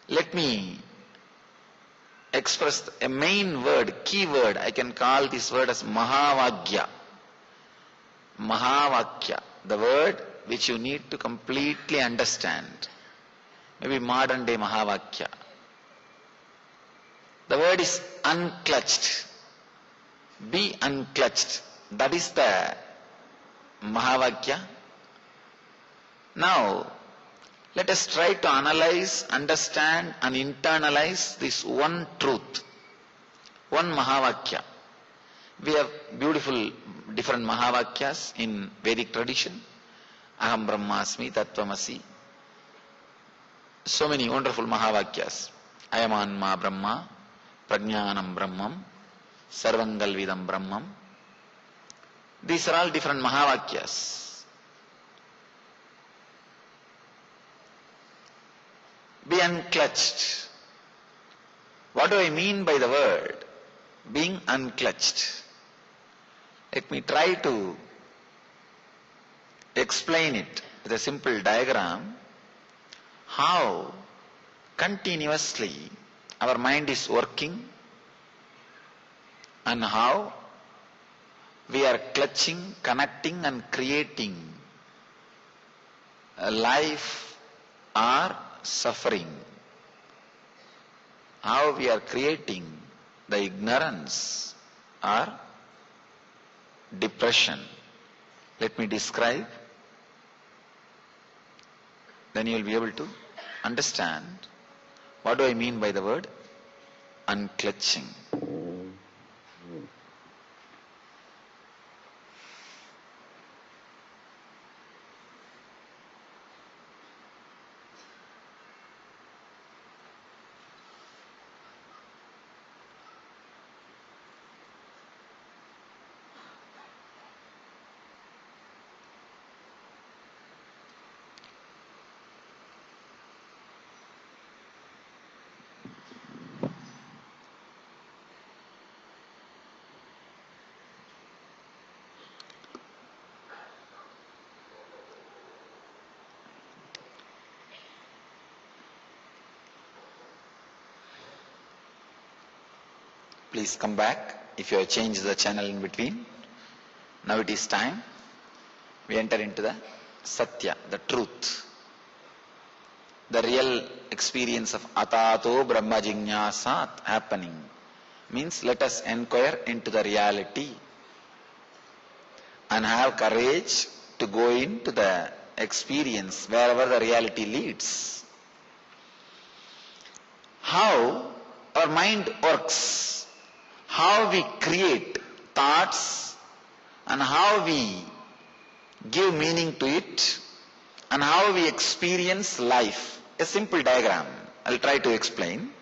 Let me express a main word, key word. I can call this word as Mahavagya. Mahavakya, the word which you need to completely understand. Maybe modern day Mahavakya. The word is unclutched. Be unclutched. That is the Mahavakya. Now, let us try to analyze, understand and internalize this one truth. One Mahavakya. We have beautiful different Mahavakyas in Vedic tradition. Aham Brahmasmi, Tattvamasi. So many wonderful Mahavakyas. Ayam Anma Brahma, Prajnanam Brahmam, Sarvangalvidam Brahmam. These are all different Mahavakyas. Be unclutched. What do I mean by the word being unclutched? Let me try to explain it with a simple diagram. How continuously our mind is working and how we are clutching, connecting and creating a life or suffering. How we are creating the ignorance or depression. Let me describe. Then you will be able to understand what do I mean by the word unclutching. Please come back if you have changed the channel in between. Now it is time. We enter into the Satya, the truth. The real experience of Atato Brahma Jignasat happening. Means let us inquire into the reality and have courage to go into the experience wherever the reality leads. How our mind works. How we create thoughts and how we give meaning to it and how we experience life. A simple diagram. I'll try to explain.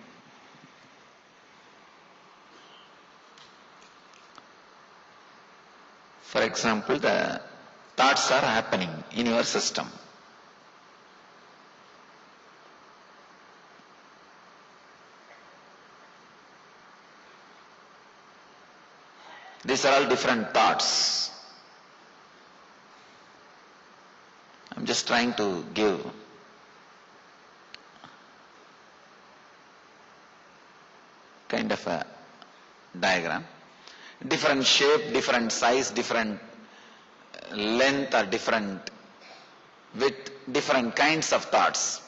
For example, the thoughts are happening in your system. These are all different thoughts. I'm just trying to give kind of a diagram. Different shape, different size, different length or different width, different kinds of thoughts.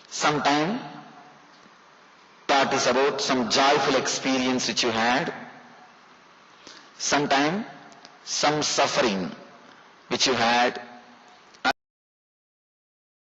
Sometimes thought is about some joyful experience which you had. Sometimes some suffering which you had.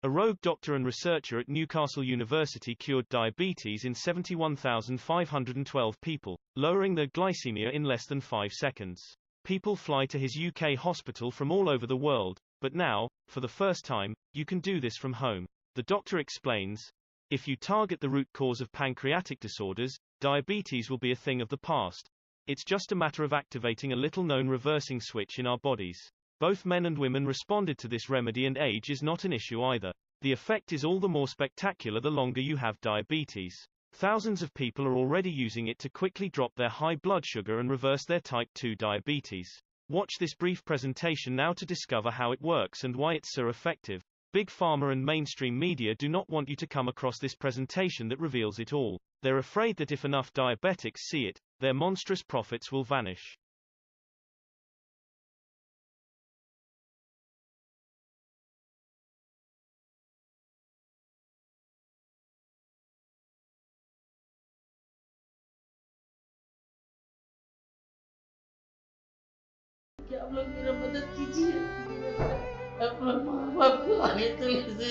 A rogue doctor and researcher at Newcastle University cured diabetes in 71,512 people, lowering their glycemia in less than 5 seconds. People fly to his UK hospital from all over the world, but now, for the first time, you can do this from home. The doctor explains, if you target the root cause of pancreatic disorders, diabetes will be a thing of the past. It's just a matter of activating a little-known reversing switch in our bodies. Both men and women responded to this remedy and age is not an issue either. The effect is all the more spectacular the longer you have diabetes. Thousands of people are already using it to quickly drop their high blood sugar and reverse their type 2 diabetes. Watch this brief presentation now to discover how it works and why it's so effective. Big Pharma and mainstream media do not want you to come across this presentation that reveals it all. They're afraid that if enough diabetics see it, their monstrous profits will vanish. कि आप लोग मेरा मदद कीजिए अपने माँ बाप को आगे चले सके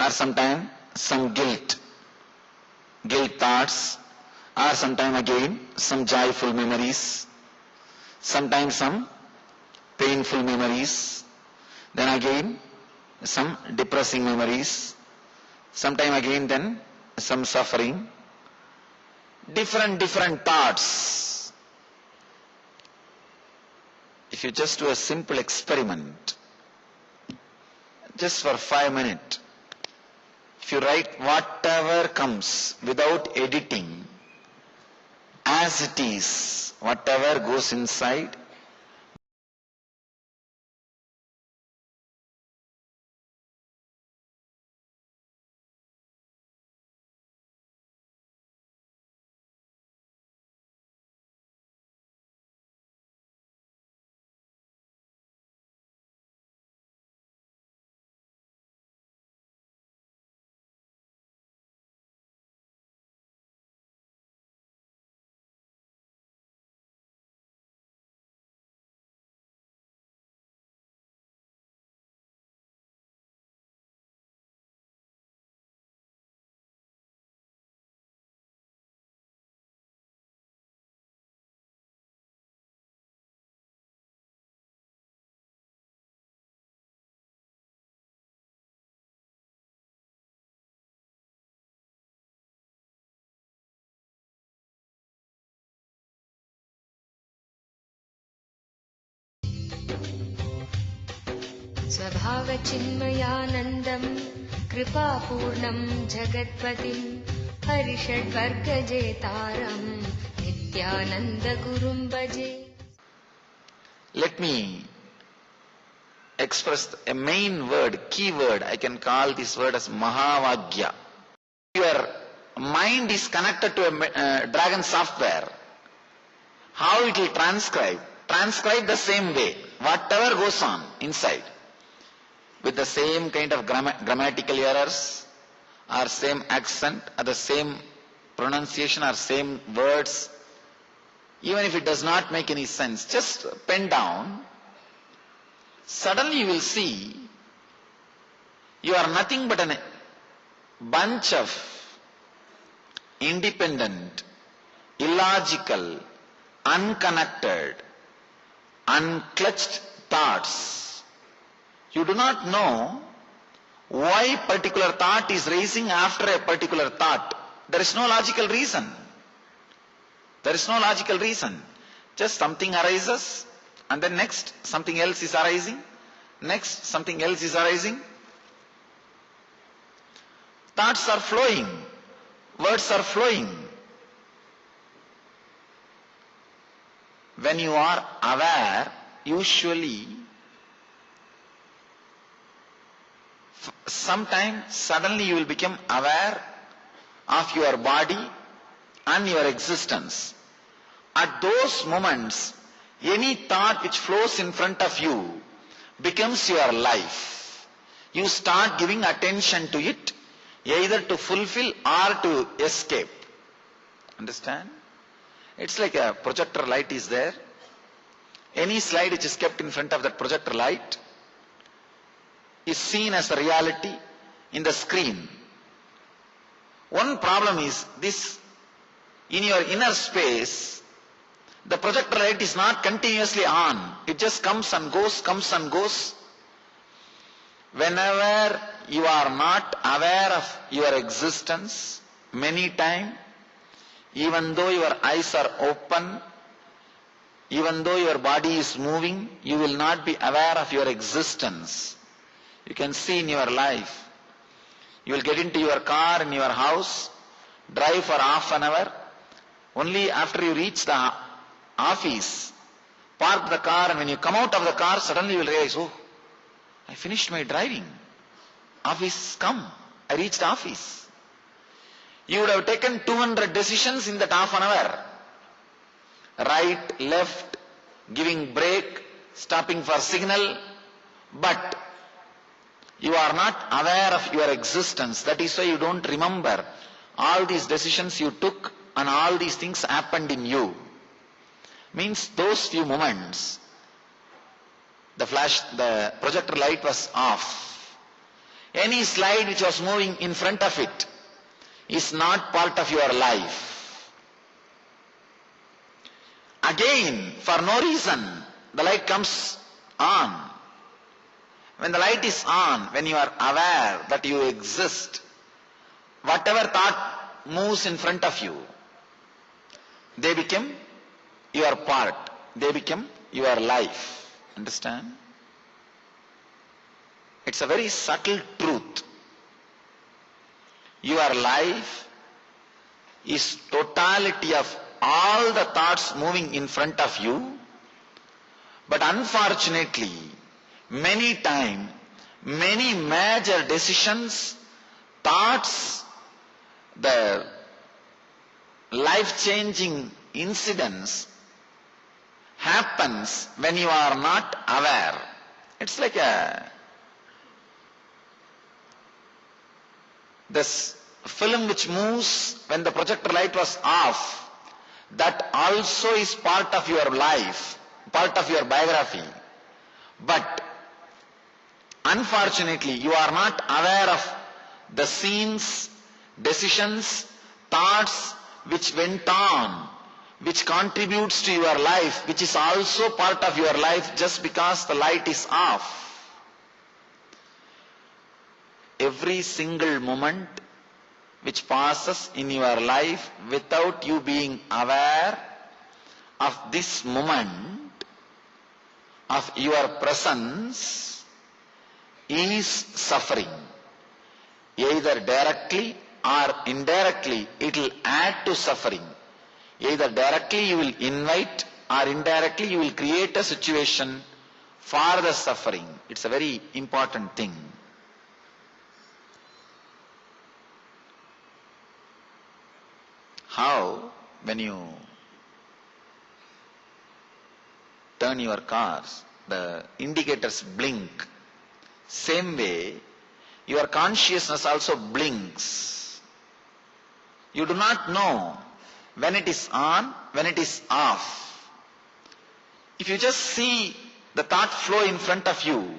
or sometimes some guilt thoughts, or sometimes again some joyful memories, sometimes some painful memories, then again some depressing memories, sometime again then some suffering, different thoughts. If you just do a simple experiment, just for 5 minutes, if you write whatever comes without editing, as it is, whatever goes inside, स्वभावचिन्मयानन्दं कृपापूर्णं जगत्पतिं हरिषड्वर्गजेतारं नित्यानन्दगुरुं भजे. let me express a main word, key word. I can call this word as Mahavagya. Your mind is connected to a dragon software. How it will transcribe the same way, whatever goes on inside, with the same kind of grammatical errors, or same accent, or the same pronunciation, or same words, even if it does not make any sense, just pen down. Suddenly you will see you are nothing but a bunch of independent, illogical, unconnected, unclutched thoughts. You do not know why particular thought is raising after a particular thought. There is no logical reason. There is no logical reason. Just something arises, and then next something else is arising. Next something else is arising. Thoughts are flowing. Words are flowing. When you are aware, usually, sometimes suddenly you will become aware of your body and your existence. At those moments, any thought which flows in front of you becomes your life. You start giving attention to it, either to fulfill or to escape. Understand? It's like a projector light is there. Any slide which is kept in front of that projector light is seen as a reality in the screen. One problem is this: in your inner space, the projector light is not continuously on. It just comes and goes, comes and goes. Whenever you are not aware of your existence, many times, even though your eyes are open, even though your body is moving, you will not be aware of your existence. You can see in your life, you will get into your car in your house, drive for half an hour. Only after you reach the office, park the car, and when you come out of the car, suddenly you will realize, oh, I finished my driving. Office come. I reached office. You would have taken 200 decisions in that half an hour. Right, left, giving brake, stopping for signal, but you are not aware of your existence. That is why you don't remember all these decisions you took and all these things happened in you. Means those few moments, the projector light was off. Any slide which was moving in front of it is not part of your life. Again, for no reason, the light comes on. When the light is on, when you are aware that you exist, whatever thought moves in front of you, they become your part. They become your life. Understand? It's a very subtle truth. Your life is totality of all the thoughts moving in front of you, but unfortunately, many times, many major decisions, thoughts, the life-changing incidents happens when you are not aware. It's like this film which moves when the projector light was off, that also is part of your life, part of your biography. But unfortunately, you are not aware of the scenes, decisions, thoughts which went on, which contributes to your life, which is also part of your life just because the light is off. Every single moment which passes in your life without you being aware of this moment, of your presence, is suffering. Either directly or indirectly, it will add to suffering. Either directly you will invite, or indirectly you will create a situation for the suffering. It's a very important thing. How, when you turn your cars, the indicators blink, same way, your consciousness also blinks. You do not know when it is on, when it is off. If you just see the thought flow in front of you,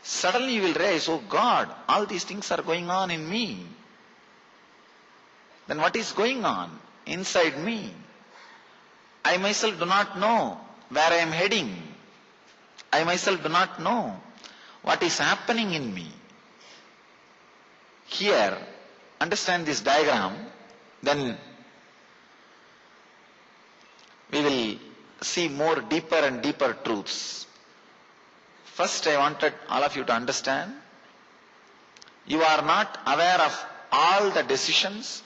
suddenly you will realize, oh God, all these things are going on in me. Then what is going on inside me? I myself do not know where I am heading. I myself do not know what is happening in me. Here, understand this diagram, then we will see more deeper and deeper truths. First, I wanted all of you to understand, you are not aware of all the decisions,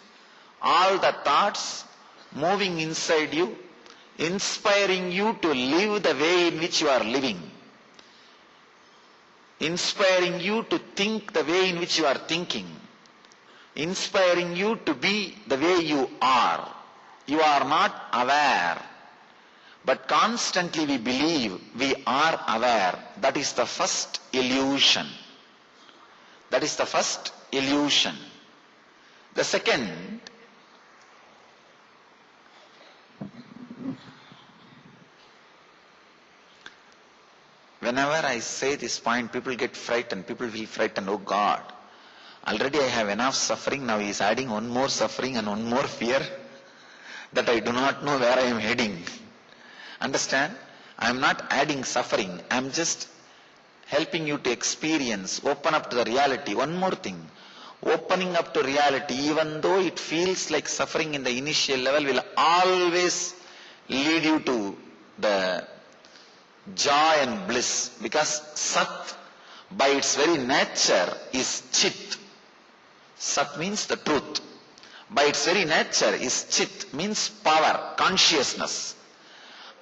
all the thoughts moving inside you, inspiring you to live the way in which you are living, inspiring you to think the way in which you are thinking, inspiring you to be the way you are. You are not aware, but constantly we believe we are aware. That is the first illusion. That is the first illusion. The second, whenever I say this point, people get frightened. People feel frightened. Oh God, already I have enough suffering. Now he is adding one more suffering and one more fear that I do not know where I am heading. Understand? I am not adding suffering. I am just helping you to experience, open up to the reality. One more thing. Opening up to reality, even though it feels like suffering in the initial level, will always lead you to the joy and bliss, because Sat by its very nature is Chit. Sat means the truth. By its very nature is Chit, means power, consciousness.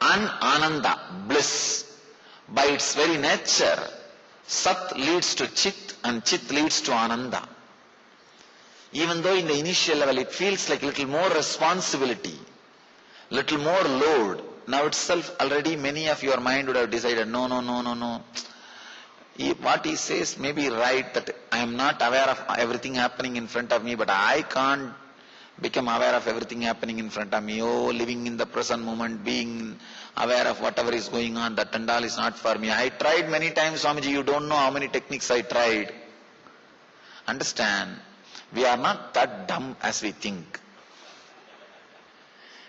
Ananda, bliss. By its very nature, Sat leads to Chit and Chit leads to Ananda. Even though in the initial level it feels like little more responsibility, little more load, now itself already many of your mind would have decided, no. What he says may be right, that I am not aware of everything happening in front of me, but I can't become aware of everything happening in front of me. Oh, living in the present moment, being aware of whatever is going on, that and all is not for me. I tried many times, Swamiji, you don't know how many techniques I tried. Understand, we are not that dumb as we think.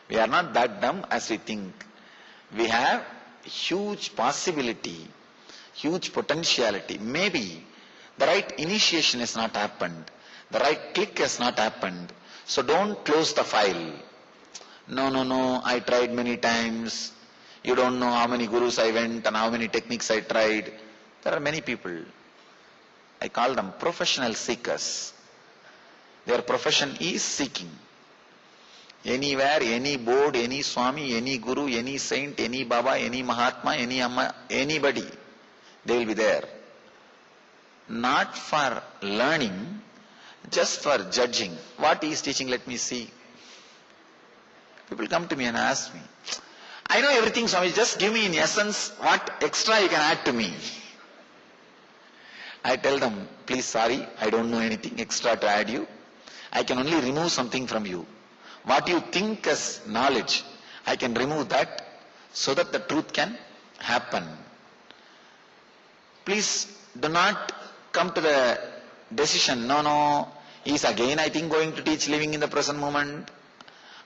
We are not that dumb as we think. We have huge possibility, huge potentiality. Maybe the right initiation has not happened, the right click has not happened. So don't close the file. No, I tried many times. You don't know how many gurus I went and how many techniques I tried. There are many people, I call them professional seekers. Their profession is seeking. Anywhere, any board, any Swami, any Guru, any saint, any Baba, any Mahatma, any Amma, anybody, they will be there. Not for learning, just for judging. What he is teaching, let me see. People come to me and ask me, I know everything, Swami, just give me in essence what extra you can add to me. I tell them, please, sorry, I don't know anything extra to add you. I can only remove something from you. What you think as knowledge, I can remove that so that the truth can happen. Please do not come to the decision, no, he is again, I think, going to teach living in the present moment.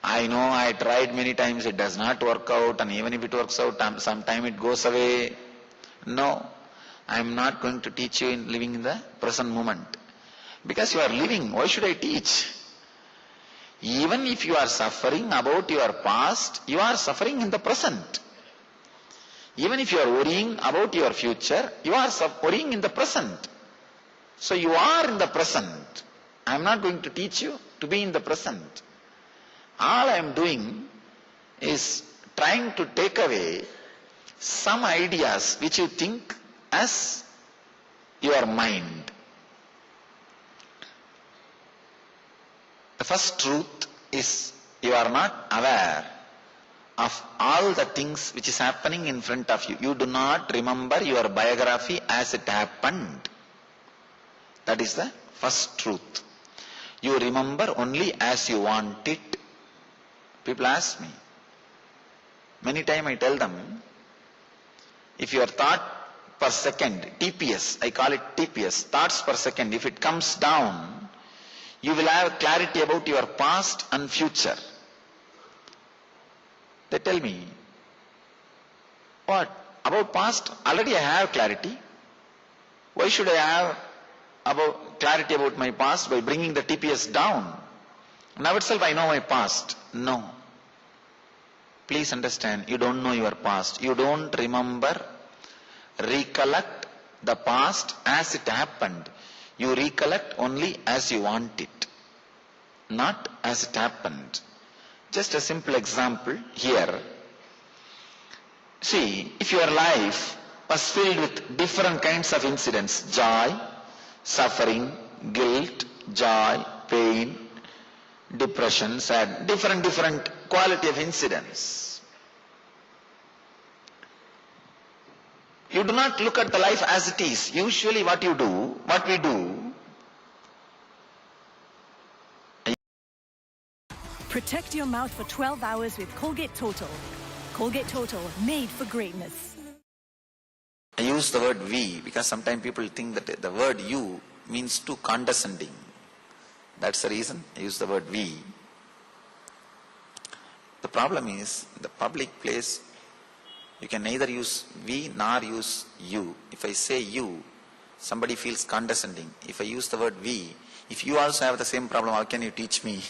I know, I tried many times, it does not work out, and even if it works out, sometime it goes away. No, I am not going to teach you in living in the present moment. Because you are living, why should I teach? Even if you are suffering about your past, you are suffering in the present. Even if you are worrying about your future, you are worrying in the present. So you are in the present. I am not going to teach you to be in the present. All I am doing is trying to take away some ideas which you think as your mind. The first truth is you are not aware of all the things which is happening in front of you. You do not remember your biography as it happened. That is the first truth. You remember only as you want it. People ask me. Many times I tell them, if your thought per second, TPS, I call it TPS, thoughts per second, if it comes down, you will have clarity about your past and future. They tell me, what? About past? Already I have clarity. Why should I have clarity about my past by bringing the TPS down? Now itself I know my past. No. Please understand, you don't know your past. You don't remember, recollect the past as it happened. You recollect only as you want it, not as it happened. Just a simple example here. See, if your life was filled with different kinds of incidents, joy, suffering, guilt, joy, pain, depression, sad, different quality of incidents. You do not look at the life as it is. Usually what we do, protect your mouth for 12 hours with Colgate Total. Colgate Total, made for greatness. I use the word we because sometimes people think that the word you means too condescending. That's the reason I use the word we. The problem is, the public place, you can neither use we nor use you. If I say you, somebody feels condescending. If I use the word we, if you also have the same problem, how can you teach me?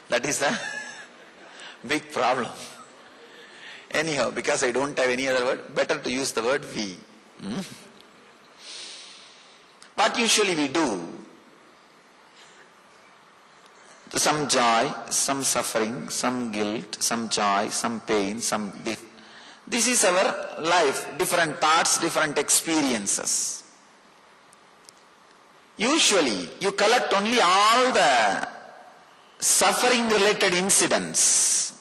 That is the big problem. Anyhow, because I don't have any other word, better to use the word we. What usually we do, Some joy, some suffering, some guilt, some joy, some pain, some... This is our life, different thoughts, different experiences. Usually, you collect only all the suffering related incidents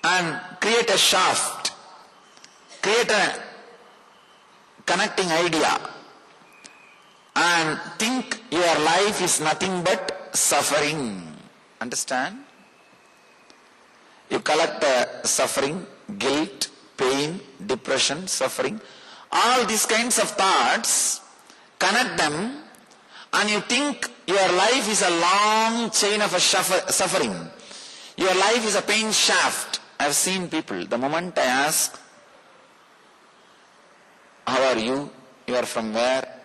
and create a shaft, create a connecting idea and think your life is nothing but suffering. Understand? You collect suffering, guilt, pain, depression, suffering, all these kinds of thoughts, connect them, and you think your life is a long chain of suffering. Your life is a pain shaft. I have seen people, the moment I ask, how are you? You are from where?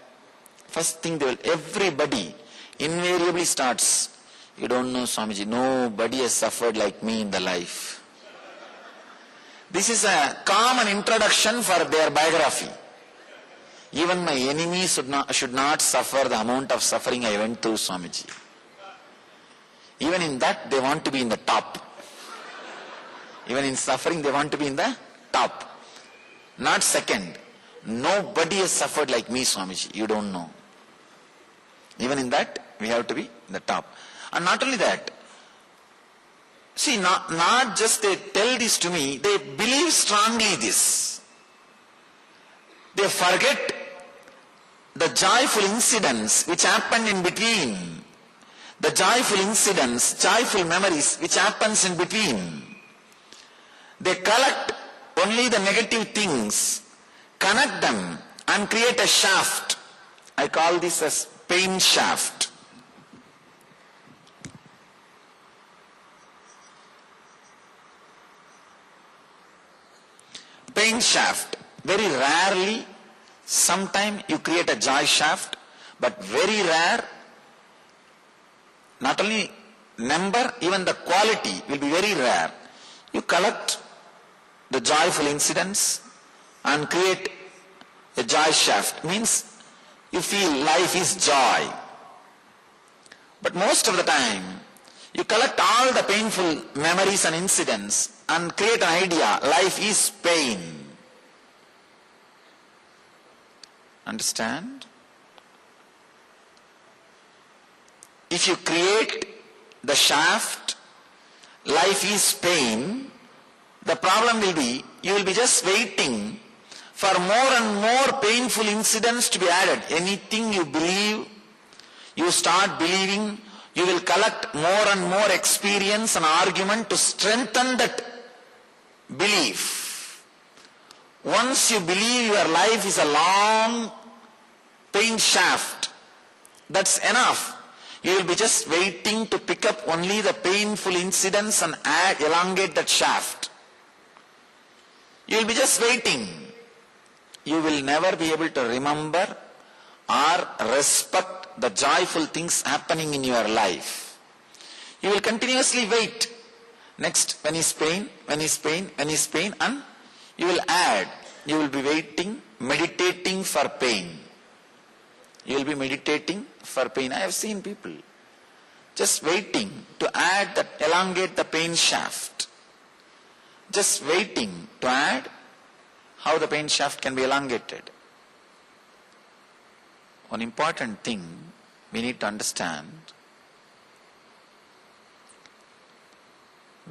First thing everybody invariably starts, you don't know Swamiji, nobody has suffered like me in the life. This is a common introduction for their biography. Even my enemies should not suffer the amount of suffering I went through, Swamiji. Even in that, they want to be in the top. Even in suffering, they want to be in the top. Not second. Nobody has suffered like me, Swamiji. You don't know. Even in that, we have to be in the top. And not only that, see, not just they tell this to me, they believe strongly this. They forget the joyful incidents which happened in between. The joyful incidents, joyful memories which happens in between. They collect only the negative things, connect them and create a shaft. I call this as pain shaft. Pain shaft. Very rarely, sometime you create a joy shaft, but very rare, not only number, even the quality will be very rare. You collect the joyful incidents and create a joy shaft. Means you feel life is joy. But most of the time, you collect all the painful memories and incidents and create an idea, life is pain. Understand? If you create the shaft, life is pain, the problem will be, you will be just waiting for more and more painful incidents to be added. Anything you believe, you start believing, you will collect more and more experience and argument to strengthen that belief. Once you believe your life is a long pain shaft, that's enough. You will be just waiting to pick up only the painful incidents and elongate that shaft. You will be just waiting. You will never be able to remember or respect the joyful things happening in your life. You will continuously wait. Next, when is pain, when is pain, when is pain, and you will add. You will be waiting, meditating for pain. You will be meditating for pain. I have seen people just waiting to add that, elongate the pain shaft. Just waiting to add how the pain shaft can be elongated. One important thing we need to understand,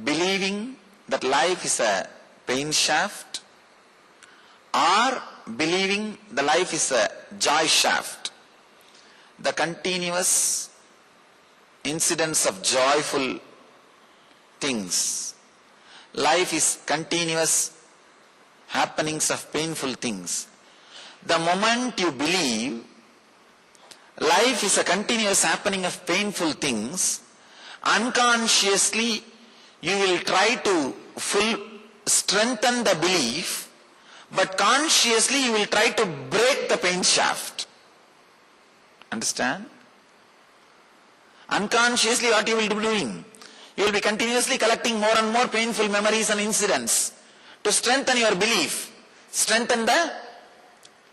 believing that life is a pain shaft or believing the life is a joy shaft, the continuous incidents of joyful things, life is continuous happenings of painful things. The moment you believe life is a continuous happening of painful things, unconsciously you will try to strengthen the belief, but consciously you will try to break the pain shaft. Understand? Unconsciously what you will be doing? You will be continuously collecting more and more painful memories and incidents to strengthen your belief, strengthen the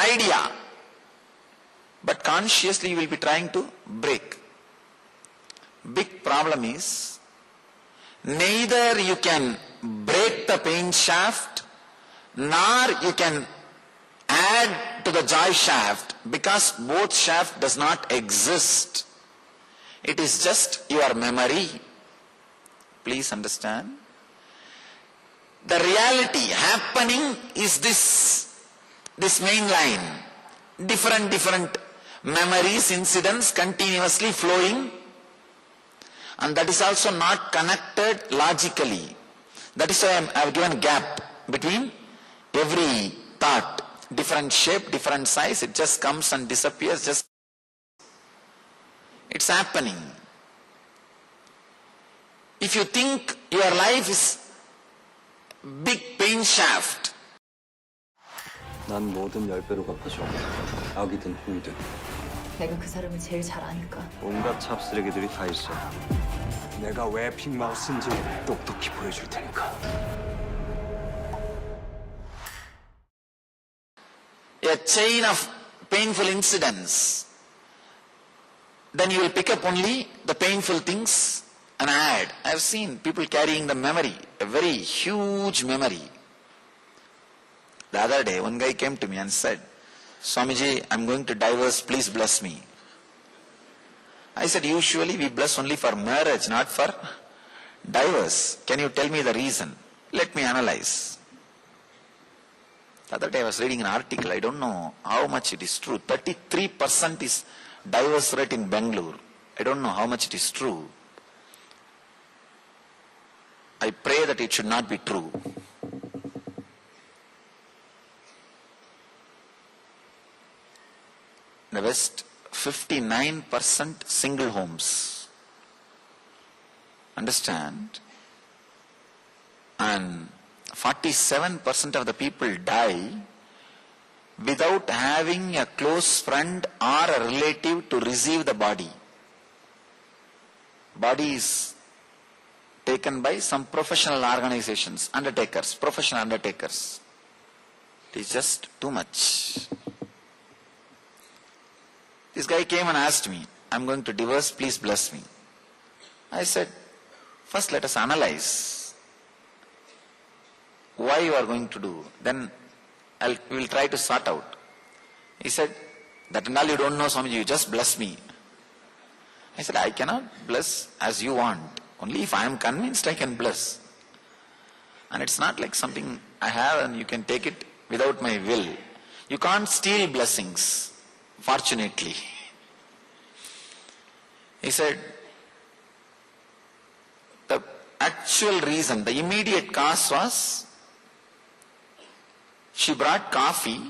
idea. but consciously you will be trying to break. Big problem is, neither you can break the pain shaft, nor you can add to the joy shaft, because both shaft does not exist. It is just your memory. Please understand. The reality happening is this main line. Different memories, incidents continuously flowing, and that is also not connected logically. That is why I have given a gap between every thought. Different shape, different size, it just comes and disappears, it's happening. If you think your life is big pain shaft, 난 뭐든 10배로 갚아줘. 악이든 공이든. 내가 그 사람을 제일 잘 아니까. 온갖 잡쓰레기들이 다 있어. 내가 왜 빅마우스인지 똑똑히 보여줄 테니까. a chain of painful incidents, then you will pick up only the painful things and add. I have seen people carrying the memory, a very huge memory. The other day, one guy came to me and said, Swamiji, I'm going to divorce, please bless me. I said, usually we bless only for marriage, not for divorce. Can you tell me the reason? Let me analyze. The other day I was reading an article, I don't know how much it is true. 33% is divorce rate in Bangalore. I don't know how much it is true. I pray that it should not be true. In the West, 59% single homes. Understand? And 47% of the people die without having a close friend or a relative to receive the body. Body is taken by some professional organizations, undertakers, professional undertakers. It is just too much. This guy came and asked me, I'm going to divorce, please bless me. I said, first let us analyze why you are going to do. Then we will try to sort out. He said, that and all you don't know, Swamiji, you just bless me. I said, I cannot bless as you want. Only if I am convinced I can bless. And it's not like something I have and you can take it without my will. You can't steal blessings, fortunately. He said, the actual reason, the immediate cause was, she brought coffee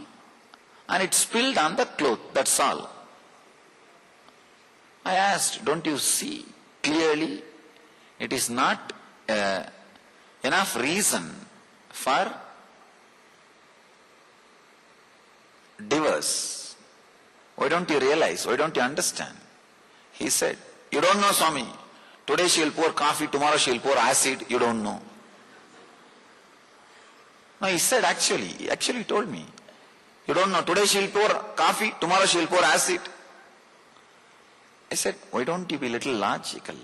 and it spilled on the cloth, that's all. I asked, don't you see clearly it is not enough reason for divorce? Why don't you realize? Why don't you understand? He said, you don't know, Swami. Today she will pour coffee, tomorrow she will pour acid, you don't know. No, he said he actually told me, you don't know, today she will pour coffee, tomorrow she will pour acid. I said, why don't you be little logical?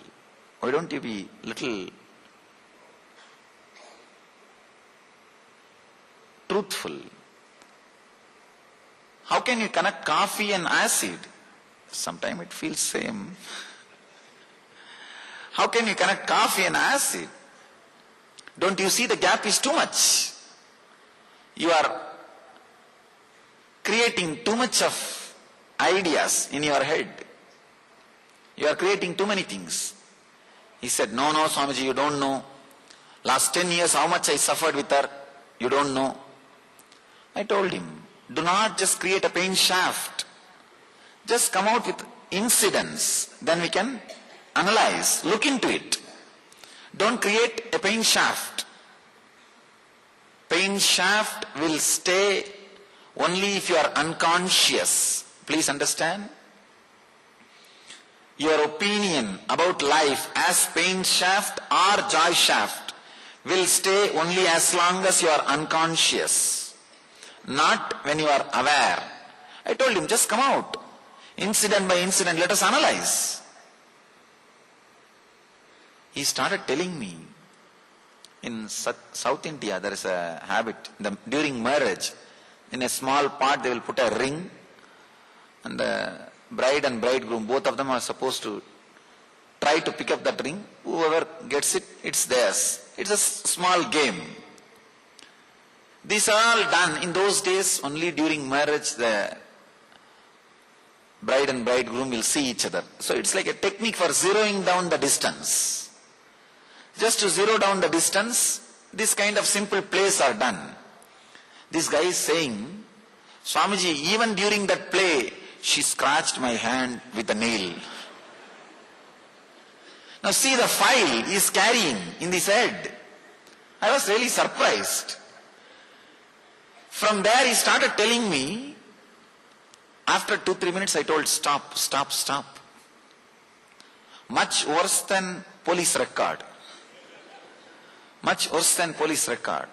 Why don't you be little truthful? How can you connect coffee and acid? Sometimes it feels same. How can you connect coffee and acid? Don't you see the gap is too much? You are creating too much of ideas in your head. You are creating too many things. He said, no, Swamiji, you don't know. Last 10 years, how much I suffered with her, you don't know. I told him, do not just create a pain shaft. Just come out with incidents. Then we can analyze, look into it. Don't create a pain shaft. Pain shaft will stay only if you are unconscious. Please understand. Your opinion about life as pain shaft or joy shaft will stay only as long as you are unconscious, not when you are aware. I told him, just come out. Incident by incident, let us analyze. He started telling me, in South India there is a habit, during marriage, in a small pot they will put a ring, and the bride and bridegroom, both of them are supposed to try to pick up that ring. Whoever gets it, it's theirs. It's a small game. These are all done in those days. Only during marriage the bride and bridegroom will see each other. So it's like a technique for zeroing down the distance. Just to zero down the distance, this kind of simple plays are done. This guy is saying, Swamiji, even during that play, she scratched my hand with a nail. Now see the file he is carrying in his head. I was really surprised. From there he started telling me, after 2-3 minutes I told, stop. Much worse than police record. Much worse than police record.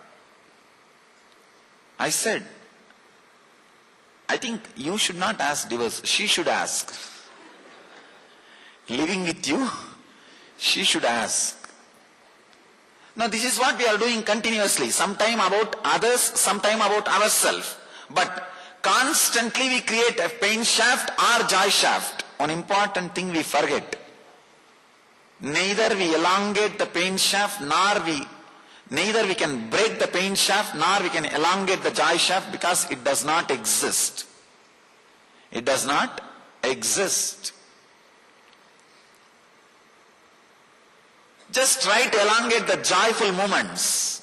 I said, I think you should not ask divorce, she should ask. Living with you, she should ask. Now this is what we are doing continuously. Sometime about others, sometime about ourselves. But constantly we create a pain shaft or joy shaft. One important thing we forget. Neither we elongate the pain shaft, neither we can break the pain shaft, nor we can elongate the joy shaft, because it does not exist. It does not exist. Just try to elongate the joyful moments.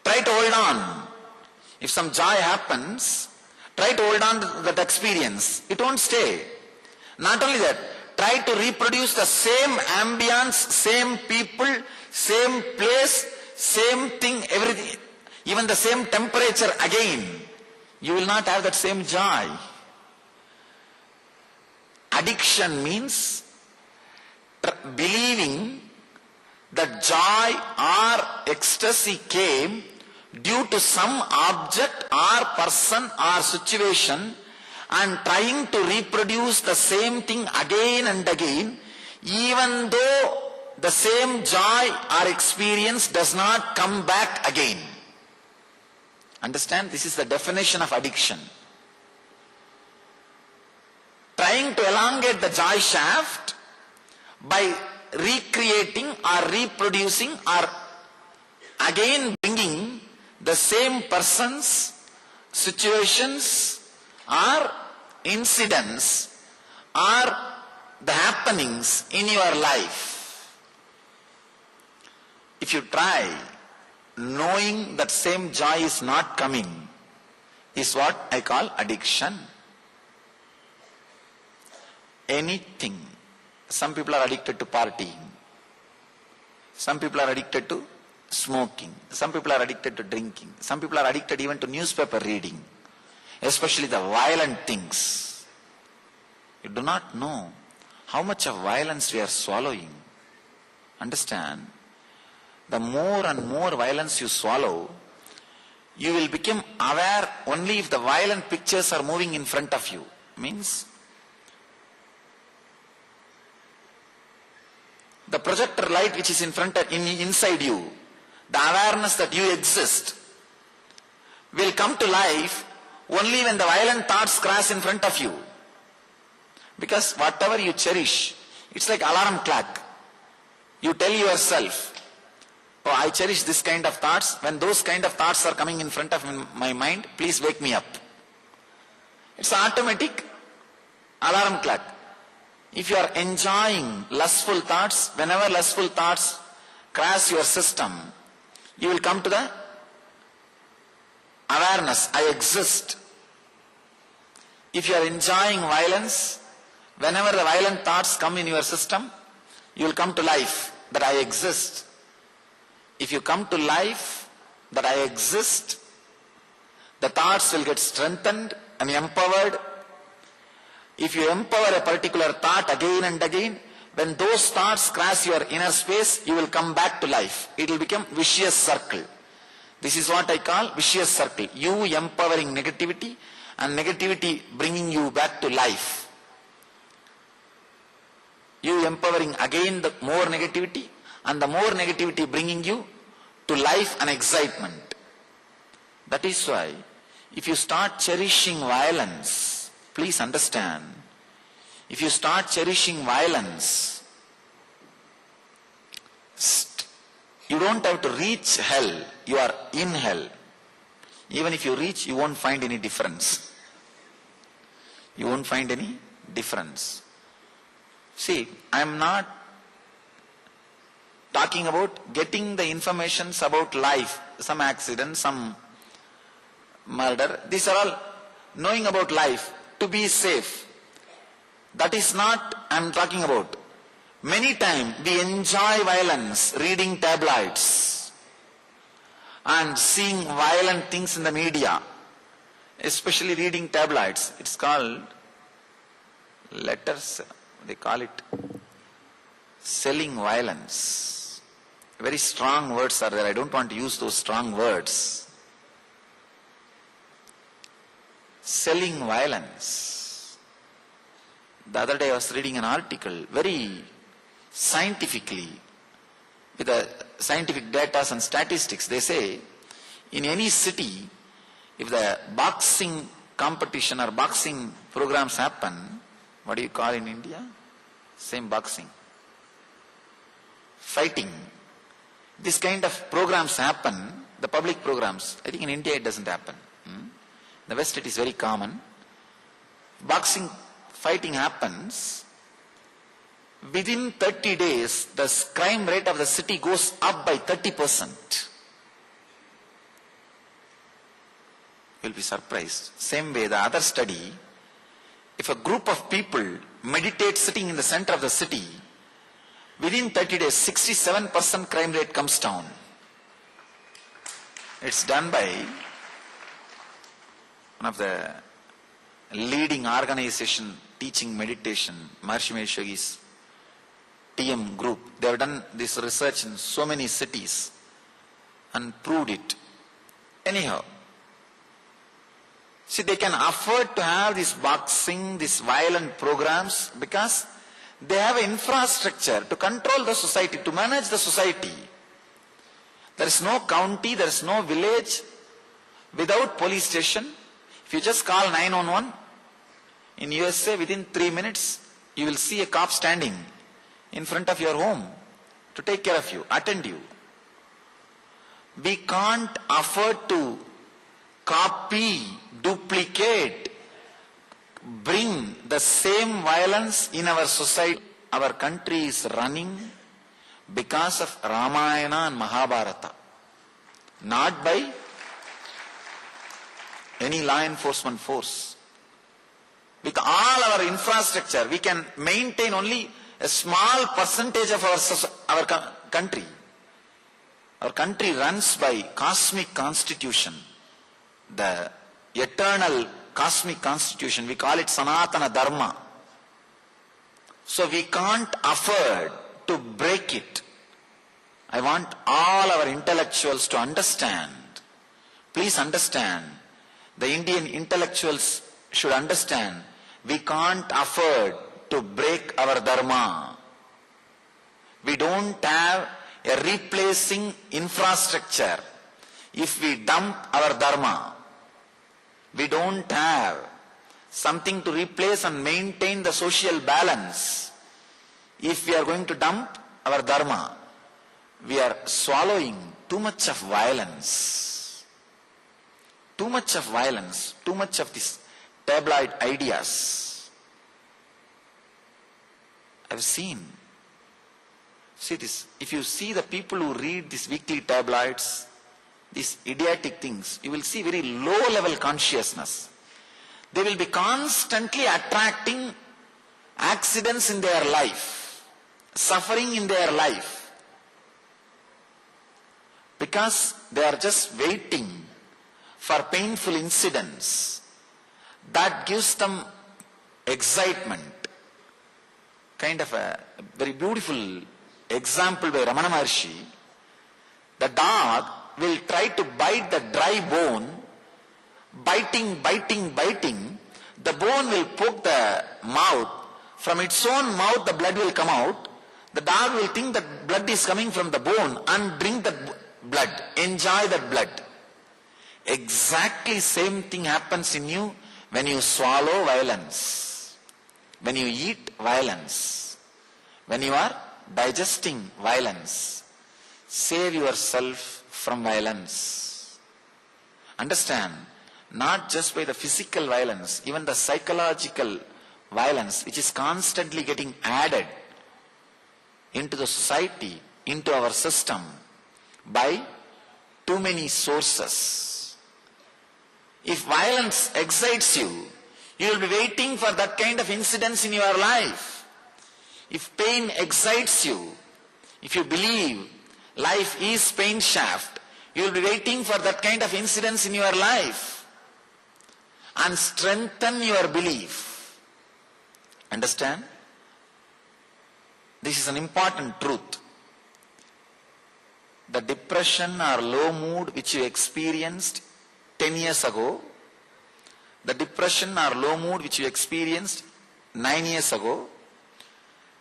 Try to hold on. If some joy happens, try to hold on to that experience. It won't stay. Not only that, try to reproduce the same ambience, same people, same place, same thing, everything, even the same temperature again. You will not have that same joy. Addiction means believing that joy or ecstasy came due to some object or person or situation, and trying to reproduce the same thing again and again, even though the same joy or experience does not come back again. Understand? This is the definition of addiction. Trying to elongate the joy shaft by recreating or reproducing or again bringing the same persons, situations or incidents or the happenings in your life. If you try, knowing that same joy is not coming, is what I call addiction. Anything. Some people are addicted to partying. Some people are addicted to smoking. Some people are addicted to drinking. Some people are addicted even to newspaper reading, especially the violent things. You do not know how much of violence we are swallowing. Understand? The more and more violence you swallow, you will become aware only if the violent pictures are moving in front of you. Means the projector light which is inside you, the awareness that you exist, will come to life only when the violent thoughts crash in front of you. Because whatever you cherish, it's like alarm clock. You tell yourself, oh, I cherish this kind of thoughts. When those kind of thoughts are coming in front of my mind, please wake me up. It's an automatic alarm clock. If you are enjoying lustful thoughts, whenever lustful thoughts crash your system, you will come to the awareness, I exist. If you are enjoying violence, whenever the violent thoughts come in your system, you will come to life, that I exist. If you come to life, that I exist, the thoughts will get strengthened and empowered. If you empower a particular thought again and again, when those thoughts cross your inner space, you will come back to life. It will become vicious circle. This is what I call vicious circle. You empowering negativity and negativity bringing you back to life. you empowering again the more negativity, and the more negativity bringing you to life and excitement. That is why, if you start cherishing violence, please understand, if you start cherishing violence, you don't have to reach hell, you are in hell. Even if you reach, you won't find any difference. You won't find any difference. See, I am not talking about getting the informations about life, some accident, some murder. These are all knowing about life to be safe. That is not I am talking about. Many times we enjoy violence, reading tabloids and seeing violent things in the media, especially reading tabloids. It's called letters, they call it selling violence. Very strong words are there. I don't want to use those strong words. Selling violence. The other day I was reading an article, very scientifically, with the scientific data and statistics. They say, in any city, if the boxing competition or boxing programs happen, what do you call in India? Same boxing. Fighting. This kind of programs happen, the public programs. I think in India it doesn't happen. In the West it is very common. Boxing fighting happens. Within 30 days, the crime rate of the city goes up by 30%. You'll be surprised. Same way, the other study, if a group of people meditate sitting in the center of the city, within 30 days, 67% crime rate comes down. It's done by one of the leading organization teaching meditation, Maharishi Mahesh Yogi's TM group. They have done this research in so many cities and proved it. Anyhow, see, they can afford to have this boxing, these violent programs because they have an infrastructure to control the society, to manage the society. There is no county, there is no village without police station. If you just call 911, in USA within 3 minutes, you will see a cop standing in front of your home to take care of you, attend you. We can't afford to copy, duplicate, bring the same violence in our society. Our country is running because of Ramayana and Mahabharata, not by any law enforcement force. With all our infrastructure, we can maintain only a small percentage of our country. Our country runs by cosmic constitution, the eternal cosmic constitution. We call it Sanatana Dharma. So we can't afford to break it. I want all our intellectuals to understand. Please understand. The Indian intellectuals should understand. We can't afford to break our dharma. We don't have a replacing infrastructure if we dump our dharma. We don't have something to replace and maintain the social balance. If we are going to dump our dharma, we are swallowing too much of violence. Too much of violence, too much of these tabloid ideas. I've seen. See this, if you see the people who read these weekly tabloids, these idiotic things, you will see very low level consciousness. They will be constantly attracting accidents in their life, suffering in their life, because they are just waiting for painful incidents that gives them excitement. Kind of a very beautiful example by Ramana Maharshi. The dog will try to bite the dry bone, biting. The bone will poke the mouth from its own mouth the blood will come out. The dog will think that blood is coming from the bone and drink that blood, enjoy that blood. Exactly same thing happens in you when you swallow violence, when you eat violence, when you are digesting violence. Save yourself from violence. Understand, not just by the physical violence, even the psychological violence which is constantly getting added into the society, into our system by too many sources. If violence excites you, you will be waiting for that kind of incidents in your life. If pain excites you, if you believe life is pain shaft, you will be waiting for that kind of incidents in your life and strengthen your belief. Understand? This is an important truth. The depression or low mood which you experienced 10 years ago, the depression or low mood which you experienced 9 years ago,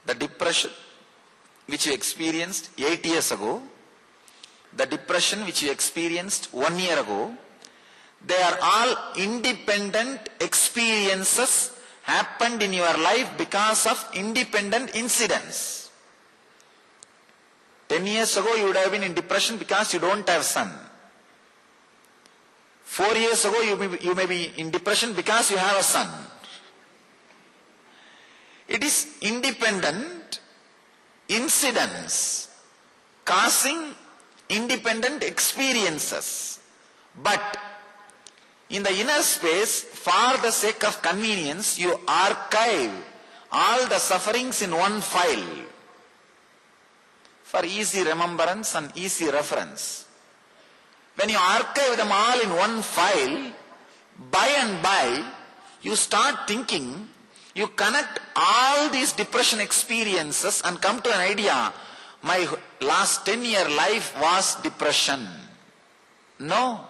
the depression which you experienced 8 years ago, the depression which you experienced 1 year ago, they are all independent experiences happened in your life because of independent incidents. 10 years ago you would have been in depression because you don't have son. 4 years ago you may be in depression because you have a son. It is independent incidents causing independent experiences. But in the inner space, for the sake of convenience, you archive all the sufferings in one file for easy remembrance and easy reference. When you archive them all in one file, by and by, you start thinking, you connect all these depression experiences and come to an idea, my last 10-year life was depression. No.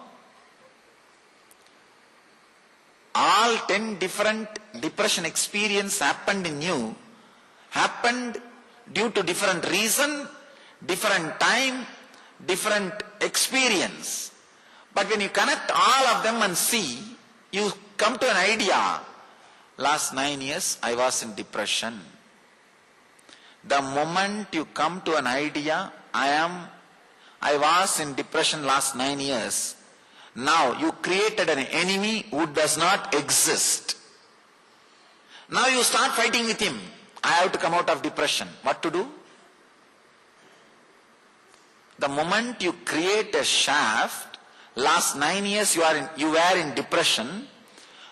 All 10 different depression experience happened in you, happened due to different reason, different time, different experience. But when you connect all of them and see, you come to an idea, last 9 years I was in depression. The moment you come to an idea, I was in depression last 9 years, now you created an enemy who does not exist. Now you start fighting with him. I have to come out of depression. What to do? The moment you create a shaft, last 9 years you were in depression.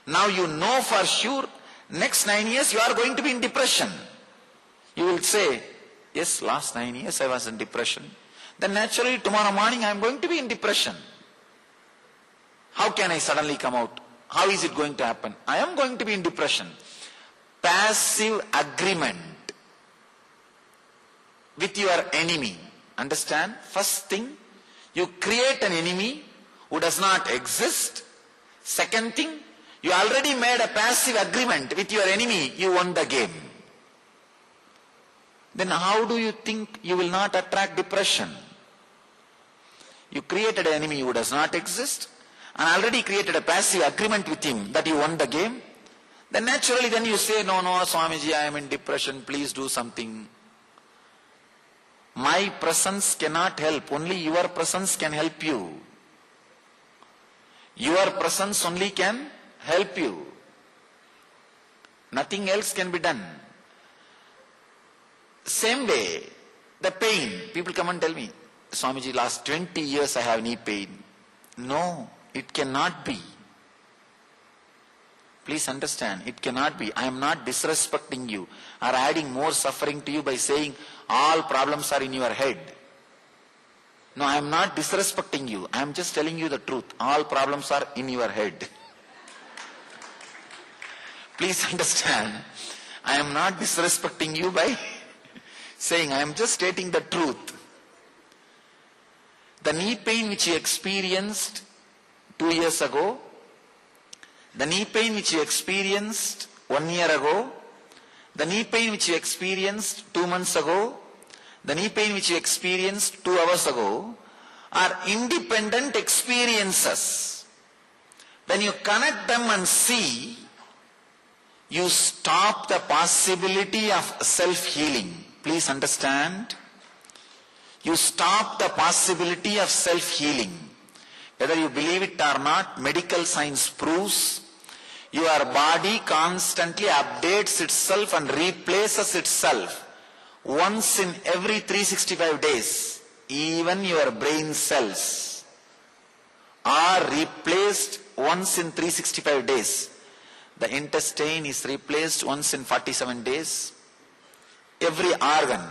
Now you know for sure, next 9 years you are going to be in depression. You will say, yes, last 9 years I was in depression. Then naturally tomorrow morning I am going to be in depression. How can I suddenly come out? How is it going to happen? I am going to be in depression. Passive agreement with your enemy. Understand? First thing, you create an enemy who does not exist. Second thing, you already made a passive agreement with your enemy. You won the game. Then how do you think you will not attract depression? You created an enemy who does not exist and already created a passive agreement with him that you won the game. Then naturally then you say, no, Swamiji, I am in depression, please do something. My presence cannot help, only your presence can help you. Your presence only can help you. Nothing else can be done. Same way, the pain, people come and tell me, Swamiji, last 20 years I have knee pain. No, it cannot be. Please understand, it cannot be. I am not disrespecting you or adding more suffering to you by saying all problems are in your head. No, I am not disrespecting you. I am just telling you the truth. All problems are in your head. Please understand, I am not disrespecting you by saying, I am just stating the truth. The knee pain which you experienced 2 years ago, the knee pain which you experienced 1 year ago, The knee pain which you experienced 2 months ago, the knee pain which you experienced 2 hours ago, are independent experiences. When you connect them and see, you stop the possibility of self-healing. Please understand. You stop the possibility of self-healing. Whether you believe it or not, medical science proves your body constantly updates itself and replaces itself once in every 365 days. Even your brain cells are replaced once in 365 days. The intestine is replaced once in 47 days. Every organ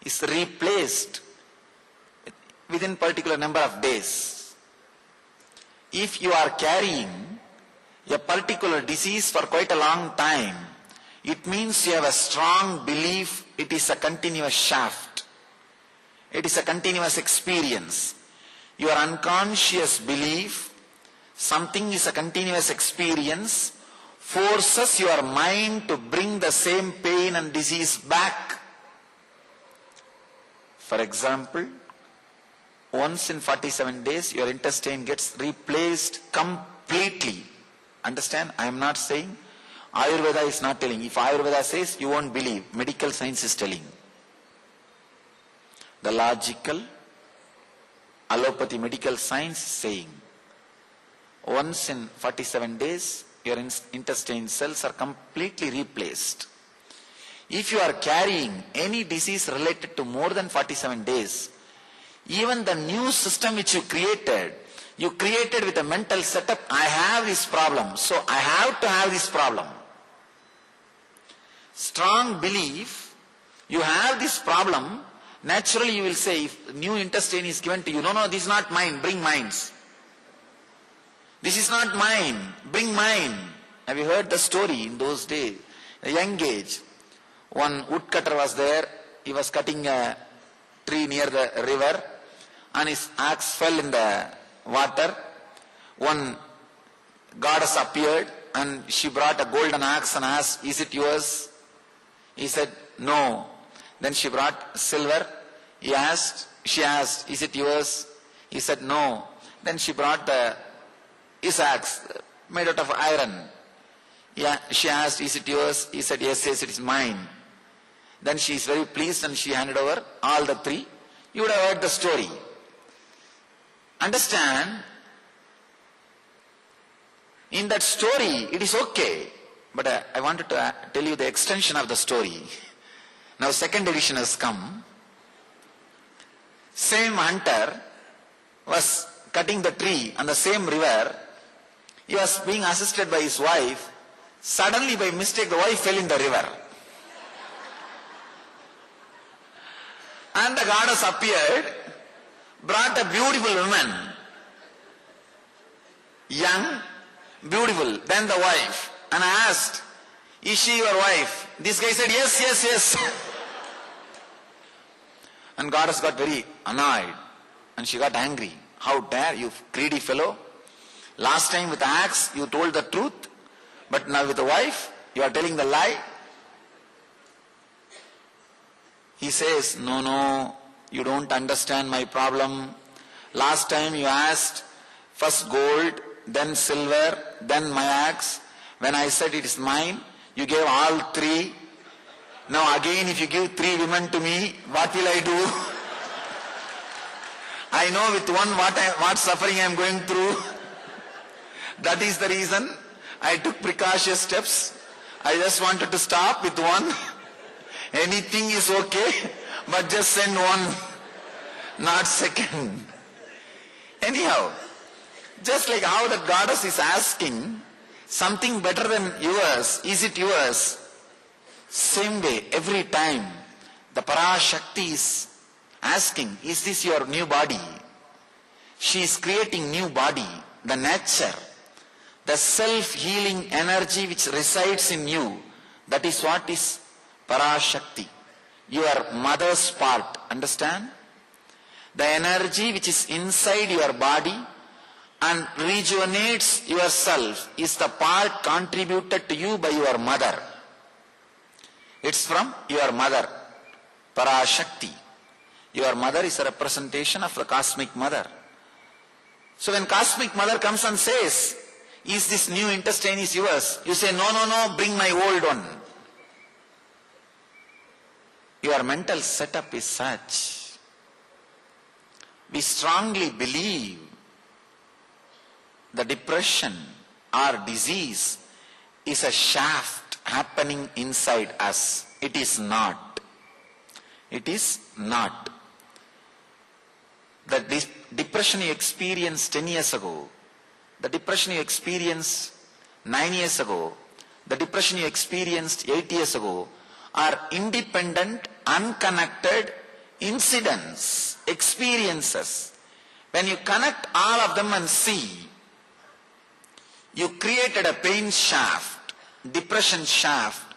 is replaced within particular number of days. If you are carrying a particular disease for quite a long time, it means you have a strong belief it is a continuous shaft. It is a continuous experience. Your unconscious belief, something is a continuous experience, forces your mind to bring the same pain and disease back. For example, once in 47 days, your intestine gets replaced completely. Understand? I am not saying, Ayurveda is not telling. If Ayurveda says, you won't believe. Medical science is telling. The logical, allopathy medical science is saying, once in 47 days, your intestine cells are completely replaced. If you are carrying any disease related to more than 47 days, even the new system which you created with a mental setup, I have this problem, so I have to have this problem. Strong belief, you have this problem, naturally you will say, if new intestine is given to you, no, this is not mine, bring mines. This is not mine, bring mine. Have you heard the story in those days? At a young age, one woodcutter was there, he was cutting a tree near the river, and his axe fell in the water. One goddess appeared and she brought a golden axe and asked, is it yours? He said, no. Then she brought silver. She asked, is it yours? He said, no. Then she brought his axe made out of iron. She asked, is it yours? He said, yes, it is mine. Then she is very pleased and she handed over all the three. You would have heard the story. Understand, in that story, it is okay. But I wanted to tell you the extension of the story. Now second edition has come. Same hunter was cutting the tree on the same river. He was being assisted by his wife. Suddenly, by mistake, the wife fell in the river. And the goddess appeared, brought a beautiful woman. Young, beautiful. Then the wife. And I asked, is she your wife? This guy said, yes. And goddess got very annoyed. And she got angry. How dare you, greedy fellow? Last time with the axe, you told the truth. But now with the wife, you are telling the lie. He says, no, you don't understand my problem. Last time you asked, first gold, then silver, then my axe. When I said it is mine, you gave all three. Now again, if you give three women to me, what will I do? I know with one what suffering I am going through. That is the reason I took precautious steps. I just wanted to stop with one. Anything is okay, but just send one, not second. Anyhow, just like how the goddess is asking, something better than yours, is it yours? Same way, every time, the Parashakti is asking, is this your new body? She is creating new body, the nature, the self-healing energy which resides in you. That is what is Parashakti, your mother's part, understand? The energy which is inside your body and rejuvenates yourself is the part contributed to you by your mother. It's from your mother, Parashakti. Your mother is a representation of the cosmic mother. So when cosmic mother comes and says, is this new intestine is yours? You say, no, no, no, bring my old one. Your mental setup is such. We strongly believe the depression or disease is a shaft happening inside us. It is not. It is not. The depression you experienced 10 years ago, the depression you experienced 9 years ago, the depression you experienced 8 years ago are independent, unconnected incidents, experiences. When you connect all of them and see, you created a pain shaft, depression shaft.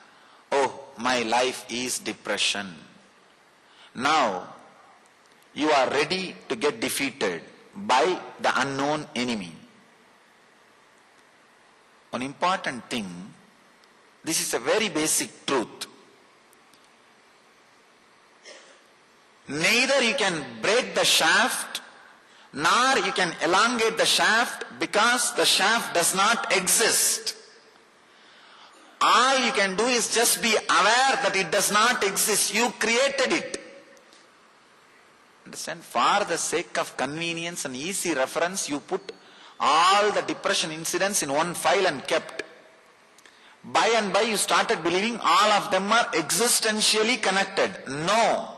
Oh, my life is depression. Now, you are ready to get defeated by the unknown enemy. One important thing, this is a very basic truth. Neither you can break the shaft, nor you can elongate the shaft, because the shaft does not exist. All you can do is just be aware that it does not exist. You created it. Understand? For the sake of convenience and easy reference, you put all the depression incidents in one file and kept. By and by you started believing all of them are existentially connected. No.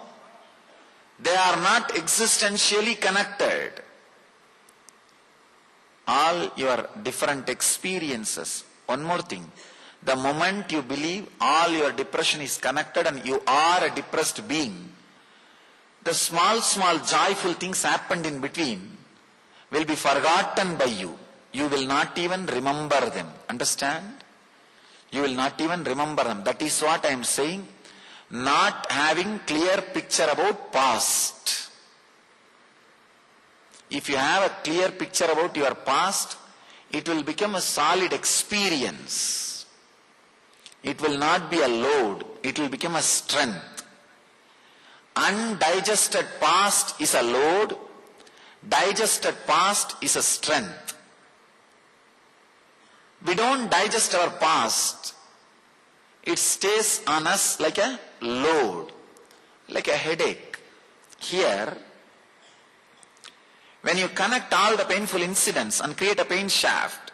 They are not existentially connected. All your different experiences. One more thing. The moment you believe all your depression is connected and you are a depressed being, the small joyful things happened in between will be forgotten by you. You will not even remember them. Understand? You will not even remember them. That is what I am saying. Not having clear picture about past. If you have a clear picture about your past, it will become a solid experience. It will not be a load. It will become a strength. Undigested past is a load. Digested past is a strength. We don't digest our past. It stays on us like a load, like a headache. Here, when you connect all the painful incidents and create a pain shaft,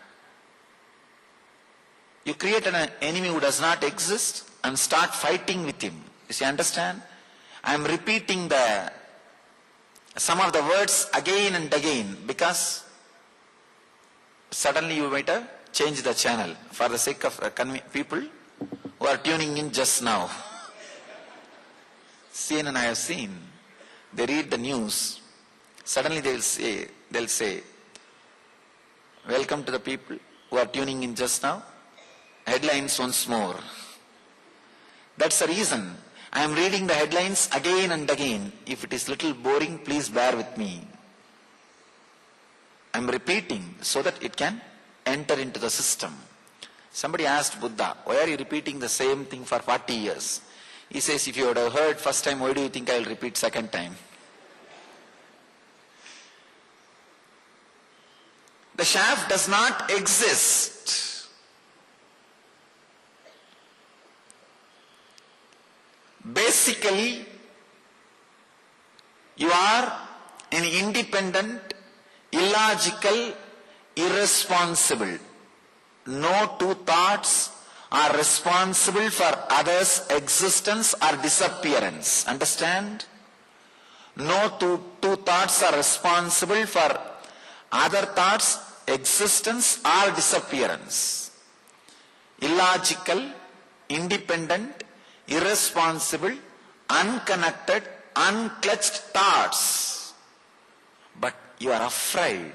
you create an enemy who does not exist and start fighting with him. You see, understand? I am repeating some of the words again and again because suddenly you might have changed the channel for the sake of people who are tuning in just now. CNN I have seen, they read the news, suddenly they'll say, welcome to the people who are tuning in just now, headlines once more. That's the reason I am reading the headlines again and again. If it is little boring, please bear with me. I am repeating so that it can enter into the system. Somebody asked Buddha, why are you repeating the same thing for 40 years? He says, if you would have heard first time, why do you think I will repeat second time? The shaft does not exist. Basically, you are an independent, illogical, irresponsible. No two thoughts are responsible for others' existence or disappearance. Understand? No two thoughts are responsible for other thoughts' existence or disappearance. Illogical, independent, irresponsible, unconnected, unclutched thoughts. But you are afraid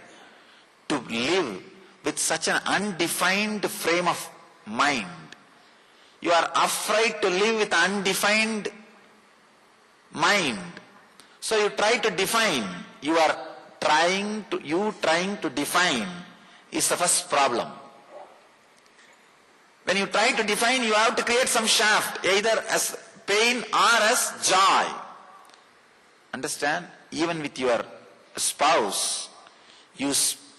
to live with such an undefined frame of mind. You are afraid to live with undefined mind. So you try to define. You trying to define is the first problem. When you try to define, you have to create some shaft, either as pain or as joy. Understand? Even with your spouse, you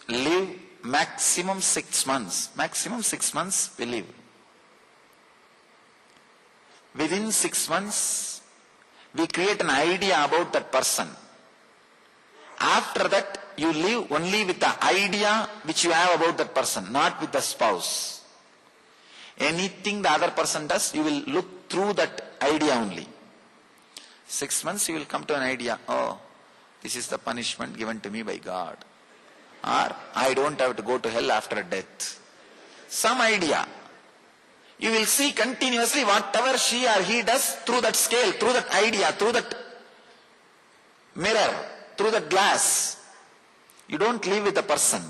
live maximum 6 months. Maximum 6 months we live. Within 6 months, we create an idea about that person. After that, you live only with the idea which you have about that person, not with the spouse. Anything the other person does, you will look through that idea only. 6 months you will come to an idea, oh, this is the punishment given to me by God. Or, I don't have to go to hell after death. Some idea. You will see continuously whatever she or he does through that scale, through that idea, through that mirror, through that glass. You don't live with a person.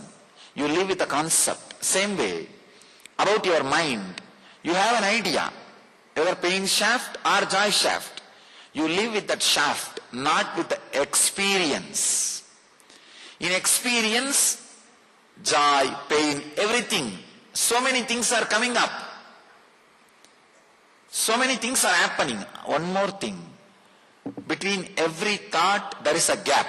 You live with a concept. Same way, about your mind. You have an idea, either pain shaft or joy shaft. You live with that shaft, not with the experience. In experience, joy, pain, everything, so many things are coming up. So many things are happening. One more thing. Between every thought, there is a gap.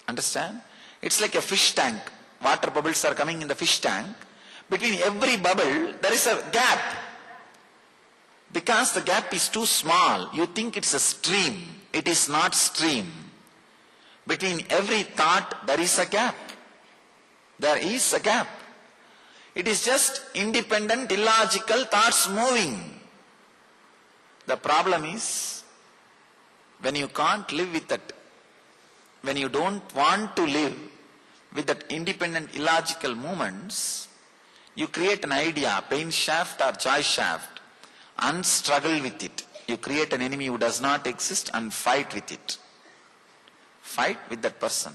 Understand? It's like a fish tank. Water bubbles are coming in the fish tank. Between every bubble, there is a gap. Because the gap is too small, you think it's a stream. It is not stream. Between every thought, there is a gap. There is a gap. It is just independent, illogical thoughts moving. The problem is, when you can't live with that, when you don't want to live with that independent, illogical movements, you create an idea, pain shaft or joy shaft, and struggle with it. You create an enemy who does not exist and fight with it. Fight with that person.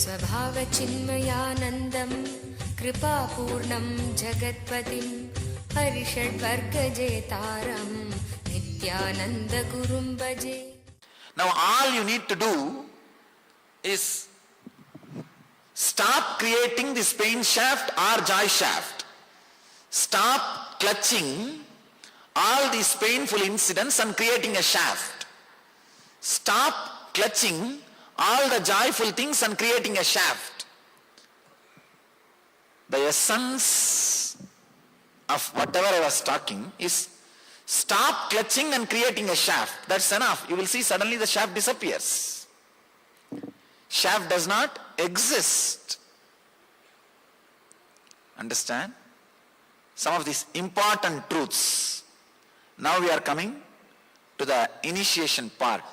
स्वभावचिन्मयानन्दं कृपापूर्णं जगत्पतिं हरिषड्वर्गजेतारं नित्यानन्दगुरुं भजे. Now all you need to do is stop creating this pain shaft or joy shaft. Stop clutching all these painful incidents and creating a shaft. Stop clutching all the joyful things and creating a shaft. The essence of whatever I was talking is stop clutching and creating a shaft. That's enough. You will see suddenly the shaft disappears. Shaft does not exist. Understand? Some of these important truths. Now we are coming to the initiation part.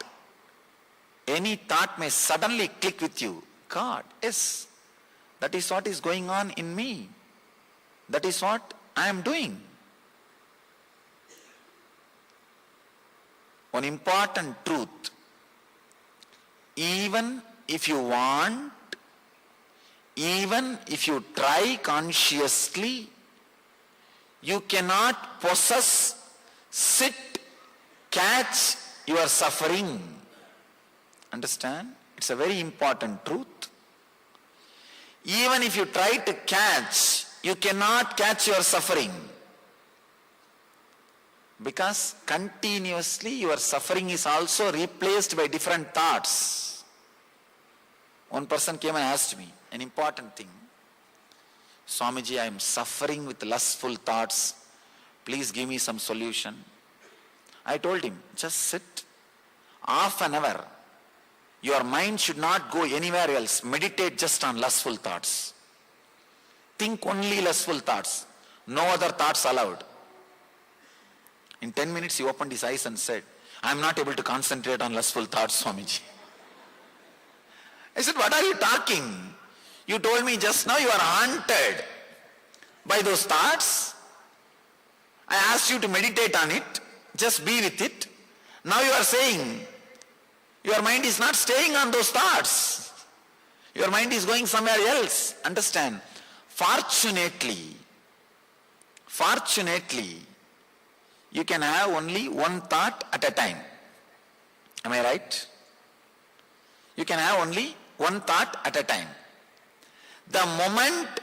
Any thought may suddenly click with you. God, yes, that is what is going on in me. That is what I am doing. One important truth. Even if you want, even if you try consciously, you cannot possess, sit, catch your suffering. Understand? It's a very important truth. Even if you try to catch, you cannot catch your suffering. Because continuously your suffering is also replaced by different thoughts. One person came and asked me an important thing. Swamiji, I am suffering with lustful thoughts. Please give me some solution. I told him, just sit. Half an hour. Your mind should not go anywhere else. Meditate just on lustful thoughts. Think only lustful thoughts. No other thoughts allowed. In 10 minutes he opened his eyes and said, I am not able to concentrate on lustful thoughts, Swamiji. I said, what are you talking? You told me just now you are haunted by those thoughts. I asked you to meditate on it. Just be with it. Now you are saying, your mind is not staying on those thoughts. Your mind is going somewhere else. Understand? Fortunately, you can have only one thought at a time. Am I right? You can have only one thought at a time. The moment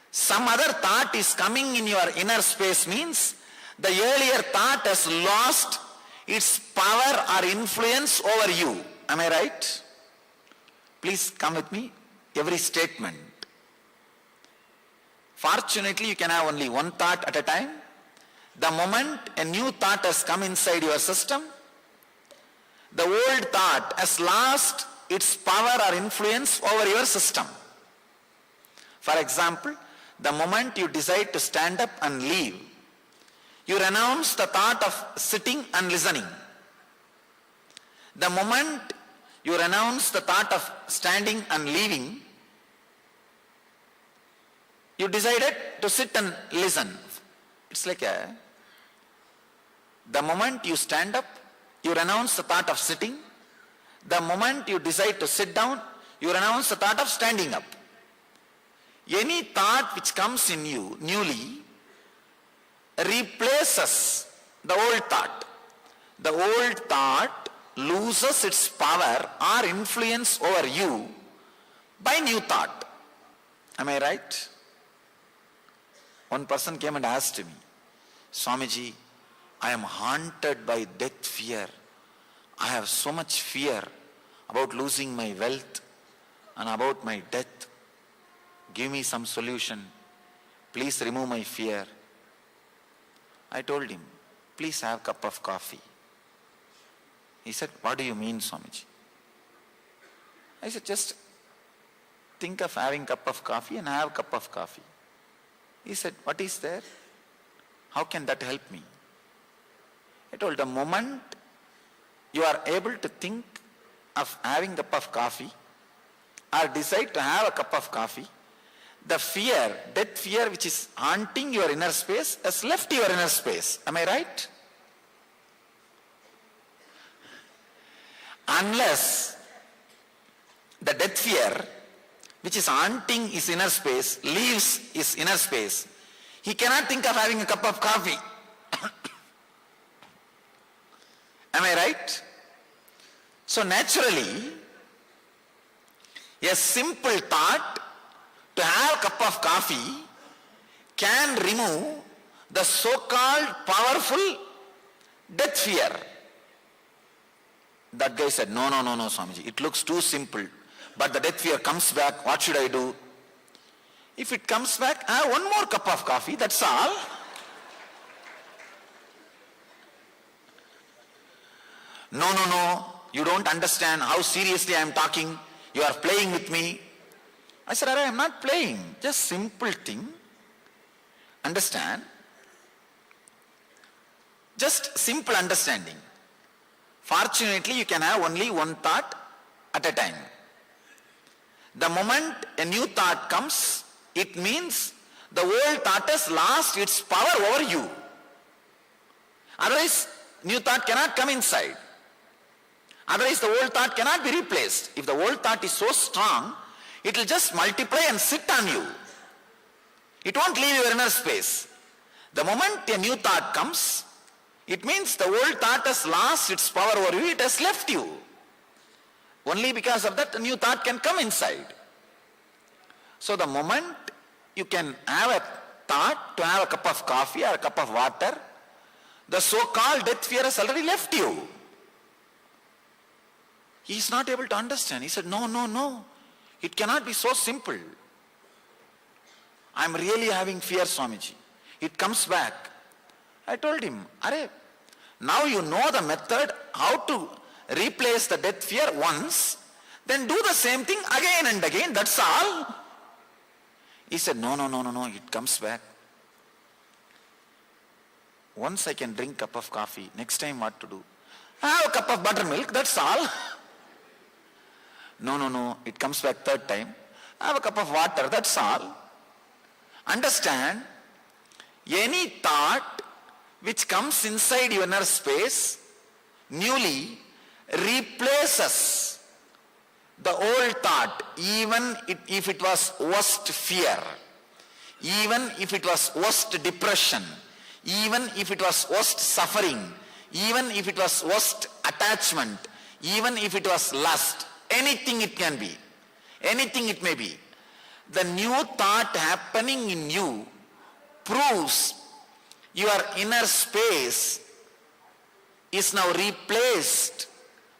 some other thought is coming in your inner space means the earlier thought has lost its power or influence over you. Am I right? Please come with me. Every statement. Fortunately, you can have only one thought at a time. The moment a new thought has come inside your system, the old thought has lost its power or influence over your system. For example, the moment you decide to stand up and leave, you renounce the thought of sitting and listening. The moment you renounce the thought of standing and leaving, you decided to sit and listen. It's like the moment you stand up, you renounce the thought of sitting. The moment you decide to sit down, you renounce the thought of standing up. Any thought which comes in you newly replaces the old thought. The old thought loses its power or influence over you by new thought. Am I right? One person came and asked me, Swamiji, I am haunted by death fear. I have so much fear about losing my wealth and about my death. Give me some solution. Please remove my fear. I told him, please have a cup of coffee. He said, what do you mean, Swamiji? I said, just think of having a cup of coffee and have a cup of coffee. He said, what is there? How can that help me? I told, the moment you are able to think of having a cup of coffee or decide to have a cup of coffee, the fear, death fear which is haunting your inner space has left your inner space. Am I right? Unless the death fear which is haunting his inner space leaves his inner space, he cannot think of having a cup of coffee. Am I right? So naturally, a simple thought to have a cup of coffee can remove the so-called powerful death fear. That guy said, no, Swamiji, it looks too simple. But the death fear comes back, what should I do? If it comes back, have one more cup of coffee, that's all. No, you don't understand how seriously I am talking. You are playing with me. I said, I am not playing, just simple thing. Understand? Just simple understanding. Fortunately, you can have only one thought at a time. The moment a new thought comes, it means the old thought has lost its power over you. Otherwise, new thought cannot come inside. Otherwise, the old thought cannot be replaced. If the old thought is so strong, it will just multiply and sit on you. It won't leave your inner space. The moment a new thought comes, it means the old thought has lost its power over you, it has left you. Only because of that, a new thought can come inside. So the moment you can have a thought to have a cup of coffee or a cup of water, the so-called death fear has already left you. He is not able to understand. He said, no. It cannot be so simple. I am really having fear, Swamiji. It comes back. I told him, Arey, now you know the method how to replace the death fear once, then do the same thing again and again, that's all. He said, no, it comes back. Once I can drink a cup of coffee, next time what to do? Have a cup of buttermilk, that's all. No, it comes back third time. Have a cup of water, that's all. Understand, any thought which comes inside your inner space newly replaces the old thought, even if it was worst fear, even if it was worst depression, even if it was worst suffering, even if it was worst attachment, even if it was lust, anything it can be, anything it may be. The new thought happening in you proves your inner space is now replaced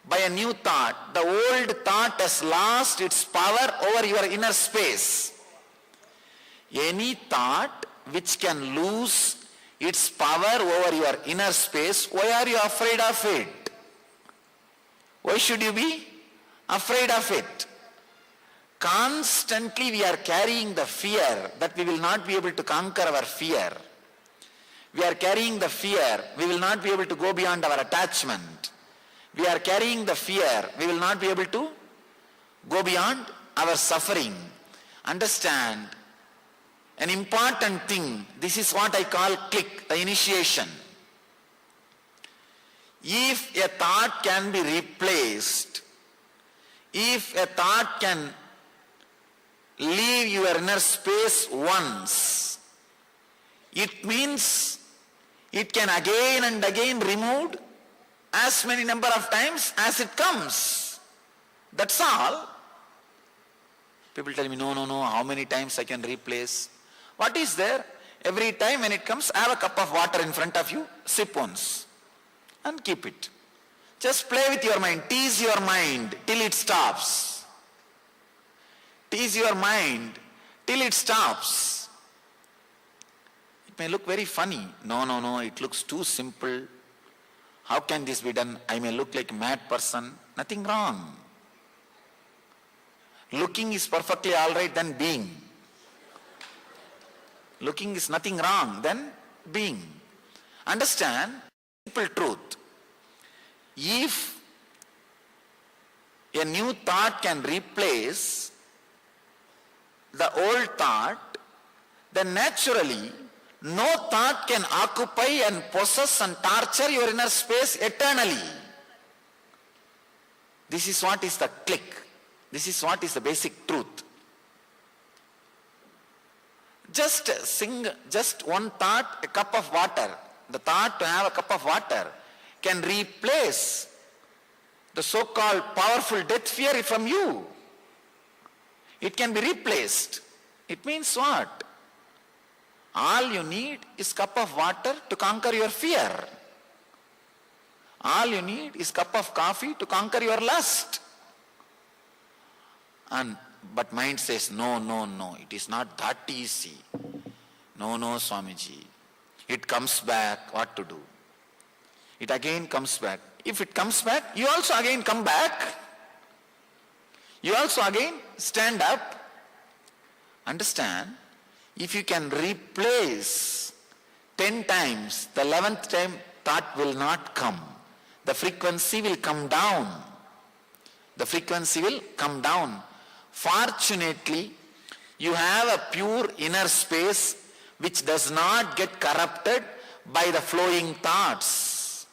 by a new thought. The old thought has lost its power over your inner space. Any thought which can lose its power over your inner space, why are you afraid of it? Why should you be afraid of it? Constantly we are carrying the fear that we will not be able to conquer our fear. We are carrying the fear we will not be able to go beyond our attachment. We are carrying the fear we will not be able to go beyond our suffering. Understand an important thing. This is what I call click, the initiation. If a thought can be replaced, if a thought can leave your inner space once, it means it can again and again removed as many number of times as it comes. That's all. People tell me, no, how many times I can replace? What is there? Every time when it comes, have a cup of water in front of you, sip once and keep it. Just play with your mind, tease your mind till it stops. Tease your mind till it stops. It may look very funny. No, it looks too simple. How can this be done? I may look like a mad person. Nothing wrong. Looking is perfectly all right than being. Looking is nothing wrong than being. Understand simple truth. If a new thought can replace the old thought, then naturally no thought can occupy and possess and torture your inner space eternally. This is what is the click. This is what is the basic truth. Just one thought, a cup of water. The thought to have a cup of water can replace the so-called powerful death fear from you. It can be replaced. It means what? All you need is cup of water to conquer your fear. All you need is cup of coffee to conquer your lust. But mind says, no, it is not that easy. No, Swamiji. It comes back, what to do? It again comes back. If it comes back, you also again come back. You also again stand up. Understand, if you can replace 10 times, the 11th time thought will not come. The frequency will come down. The frequency will come down. Fortunately, you have a pure inner space which does not get corrupted by the flowing thoughts.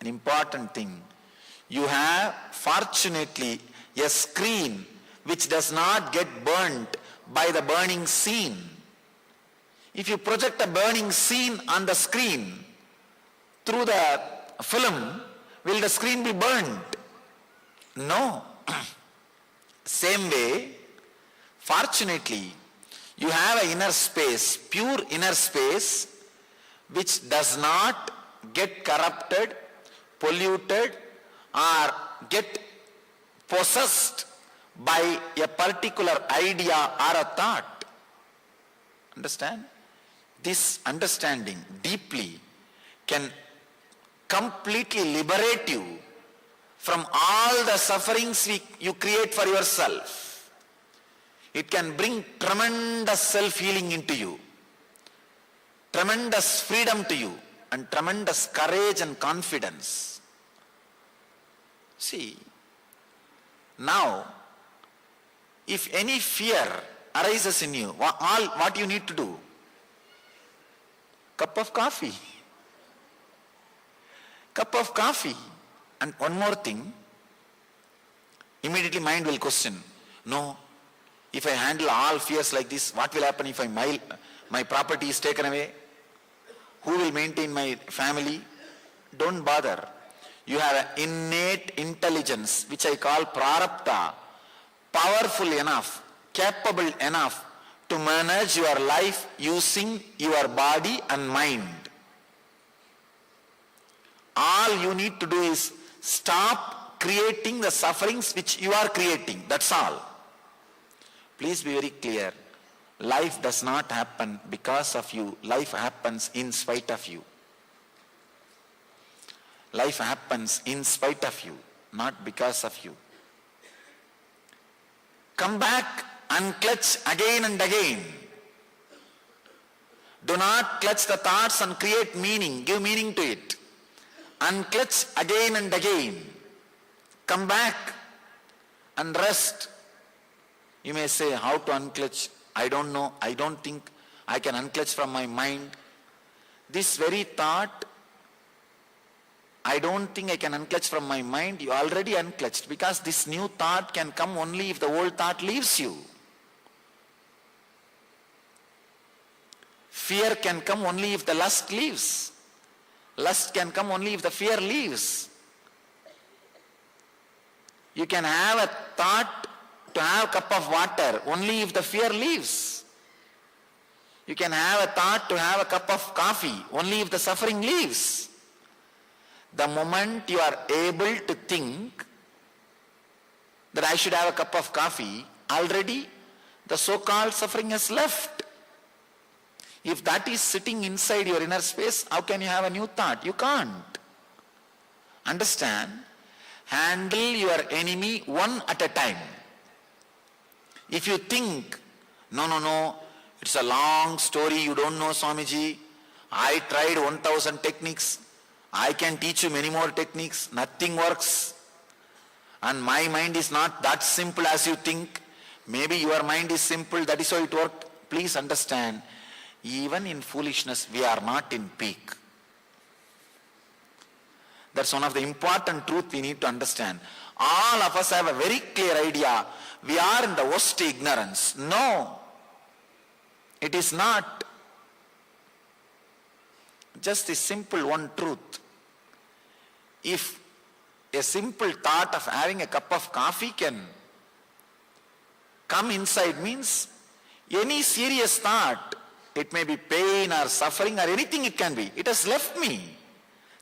An important thing. You have, fortunately, a screen which does not get burnt by the burning scene. If you project a burning scene on the screen through the film, will the screen be burnt? No. Same way, Fortunately, you have an inner space, pure inner space, which does not get corrupted, polluted, or get possessed by a particular idea or a thought. Understand? This understanding deeply can completely liberate you from all the sufferings you create for yourself. It can bring tremendous self-healing into you, tremendous freedom to you, and tremendous courage and confidence. See, now, if any fear arises in you, what you need to do? Cup of coffee. Cup of coffee. And one more thing, immediately mind will question, no, if I handle all fears like this, what will happen if my property is taken away? Who will maintain my family? Don't bother. You have an innate intelligence, which I call prarabdha, powerful enough, capable enough to manage your life using your body and mind. All you need to do is stop creating the sufferings which you are creating. That's all. Please be very clear. Life does not happen because of you. Life happens in spite of you. Life happens in spite of you, not because of you. Come back and clutch again and again. Do not clutch the thoughts and create meaning, give meaning to it. Unclutch again and again. Come back and rest. You may say, how to unclutch? I don't know. I don't think I can unclutch from my mind. This very thought, I don't think I can unclutch from my mind. You already unclutched, because this new thought can come only if the old thought leaves you. Fear can come only if the lust leaves. Lust can come only if the fear leaves. You can have a thought to have a cup of water only if the fear leaves. You can have a thought to have a cup of coffee only if the suffering leaves. The moment you are able to think that I should have a cup of coffee, already the so-called suffering has left. If that is sitting inside your inner space, how can you have a new thought? You can't. Understand? Handle your enemy one at a time. If you think, no, it's a long story, you don't know, Swamiji, I tried 1000 techniques, I can teach you many more techniques, nothing works, and my mind is not that simple as you think. Maybe your mind is simple, that is how it worked. Please understand, even in foolishness, we are not in peak. That's one of the important truths we need to understand. All of us have a very clear idea. We are in the worst ignorance. No, it is not. Just the simple one truth. If a simple thought of having a cup of coffee can come inside, means any serious thought, it may be pain or suffering or anything it can be, it has left me.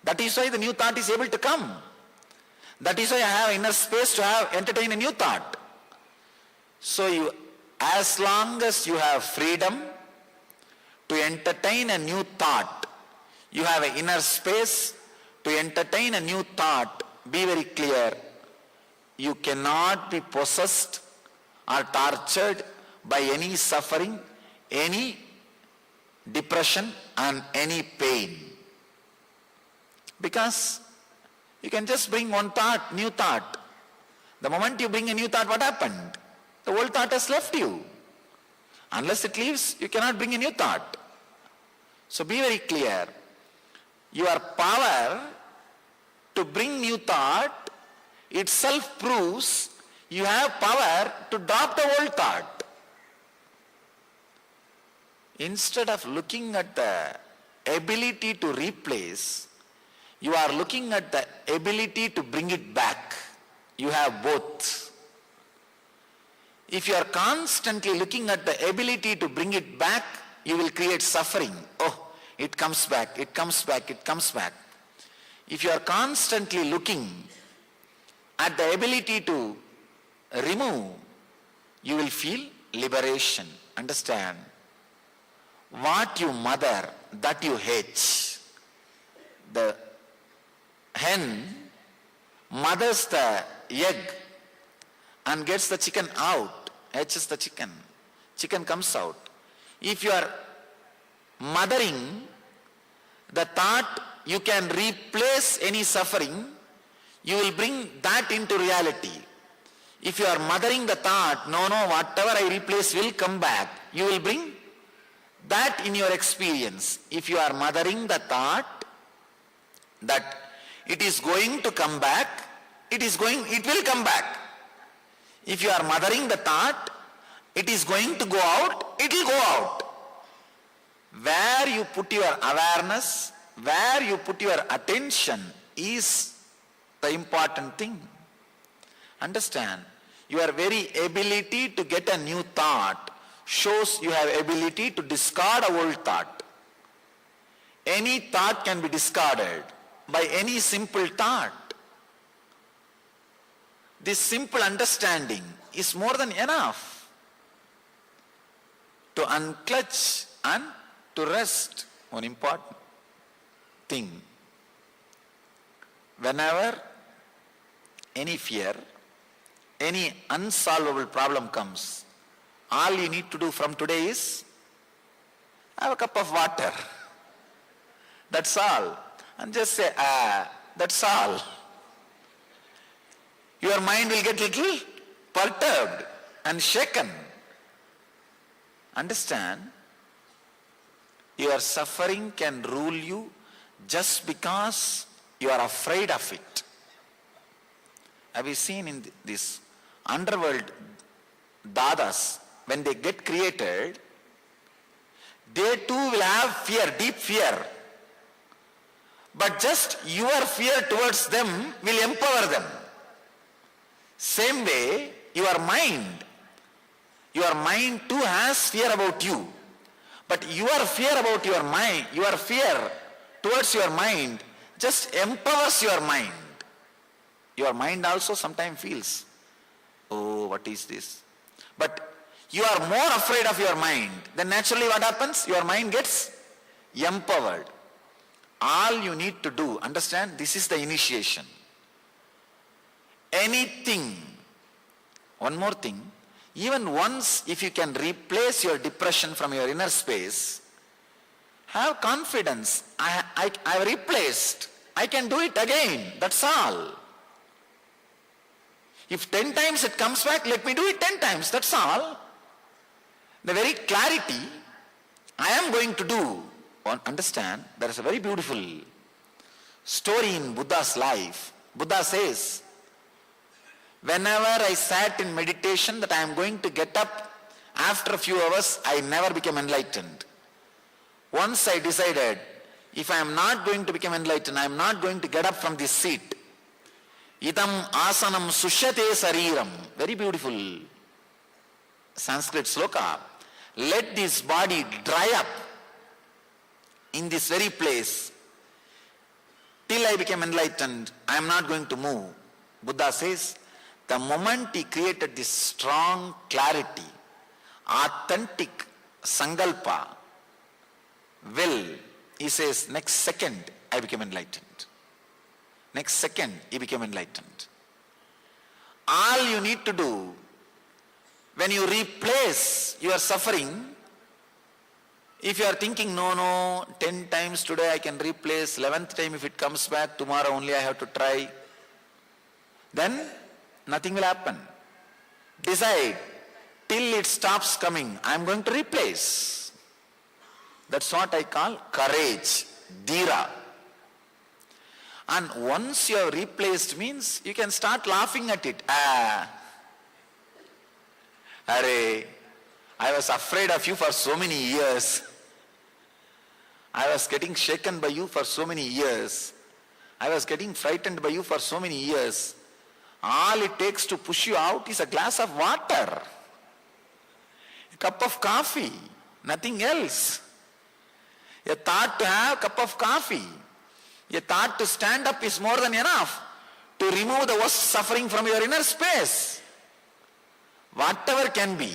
That is why the new thought is able to come. That is why I have inner space to entertain a new thought. So as long as you have freedom to entertain a new thought, you have an inner space to entertain a new thought, be very clear, you cannot be possessed or tortured by any suffering, any depression and any pain. Because you can just bring one thought, new thought. The moment you bring a new thought, what happened? The old thought has left you. Unless it leaves, you cannot bring a new thought. So be very clear. Your power to bring new thought itself proves you have power to drop the old thought. Instead of looking at the ability to replace, you are looking at the ability to bring it back. You have both. If you are constantly looking at the ability to bring it back, you will create suffering. Oh, it comes back, it comes back, it comes back. If you are constantly looking at the ability to remove, you will feel liberation. Understand? What you mother, that you hatch. The hen mothers the egg and gets the chicken out, hatches the chicken. Chicken comes out. If you are mothering the thought you can replace any suffering, you will bring that into reality. If you are mothering the thought, no, whatever I replace will come back, you will bring that in your experience. If you are mothering the thought that it is going to come back, it will come back. If you are mothering the thought, it is going to go out, it will go out. Where you put your awareness, where you put your attention is the important thing. Understand? Your very ability to get a new thought shows you have ability to discard a old thought. Any thought can be discarded by any simple thought. This simple understanding is more than enough to unclutch and to rest. One important thing. Whenever any fear, any unsolvable problem comes, all you need to do from today is have a cup of water. That's all. And just say, that's all. Your mind will get little perturbed and shaken. Understand? Your suffering can rule you just because you are afraid of it. Have you seen in this underworld dadas, when they get created, they too will have fear, deep fear. But just your fear towards them will empower them. Same way, your mind too has fear about you. But your fear about your mind, your fear towards your mind just empowers your mind. Your mind also sometimes feels, oh, what is this? But you are more afraid of your mind. Then naturally what happens? Your mind gets empowered. All you need to do, understand, this is the initiation. Anything, one more thing, even once if you can replace your depression from your inner space, have confidence. I have replaced. I can do it again. That's all. If 10 times it comes back, let me do it 10 times. That's all. The very clarity I am going to do. Understand, there is a very beautiful story in Buddha's life. Buddha says, whenever I sat in meditation that I am going to get up, after a few hours, I never became enlightened. Once I decided, if I am not going to become enlightened, I am not going to get up from this seat. Idam asanam sushate sariram. Very beautiful Sanskrit sloka. Let this body dry up in this very place. Till I became enlightened, I am not going to move. Buddha says, the moment he created this strong clarity, authentic sankalpa, will, he says, next second I became enlightened. Next second he became enlightened. All you need to do, when you replace your suffering, if you are thinking, no, 10 times today I can replace, 11th time if it comes back, tomorrow only I have to try, then nothing will happen. Decide, till it stops coming, I am going to replace. That's what I call courage, dhira. And once you have replaced means, you can start laughing at it. Arey, I was afraid of you for so many years. I was getting shaken by you for so many years. I was getting frightened by you for so many years. All it takes to push you out is a glass of water. cup of coffee, nothing else. A thought to have a cup of coffee, a thought to stand up is more than enough to remove the worst suffering from your inner space. Whatever can be,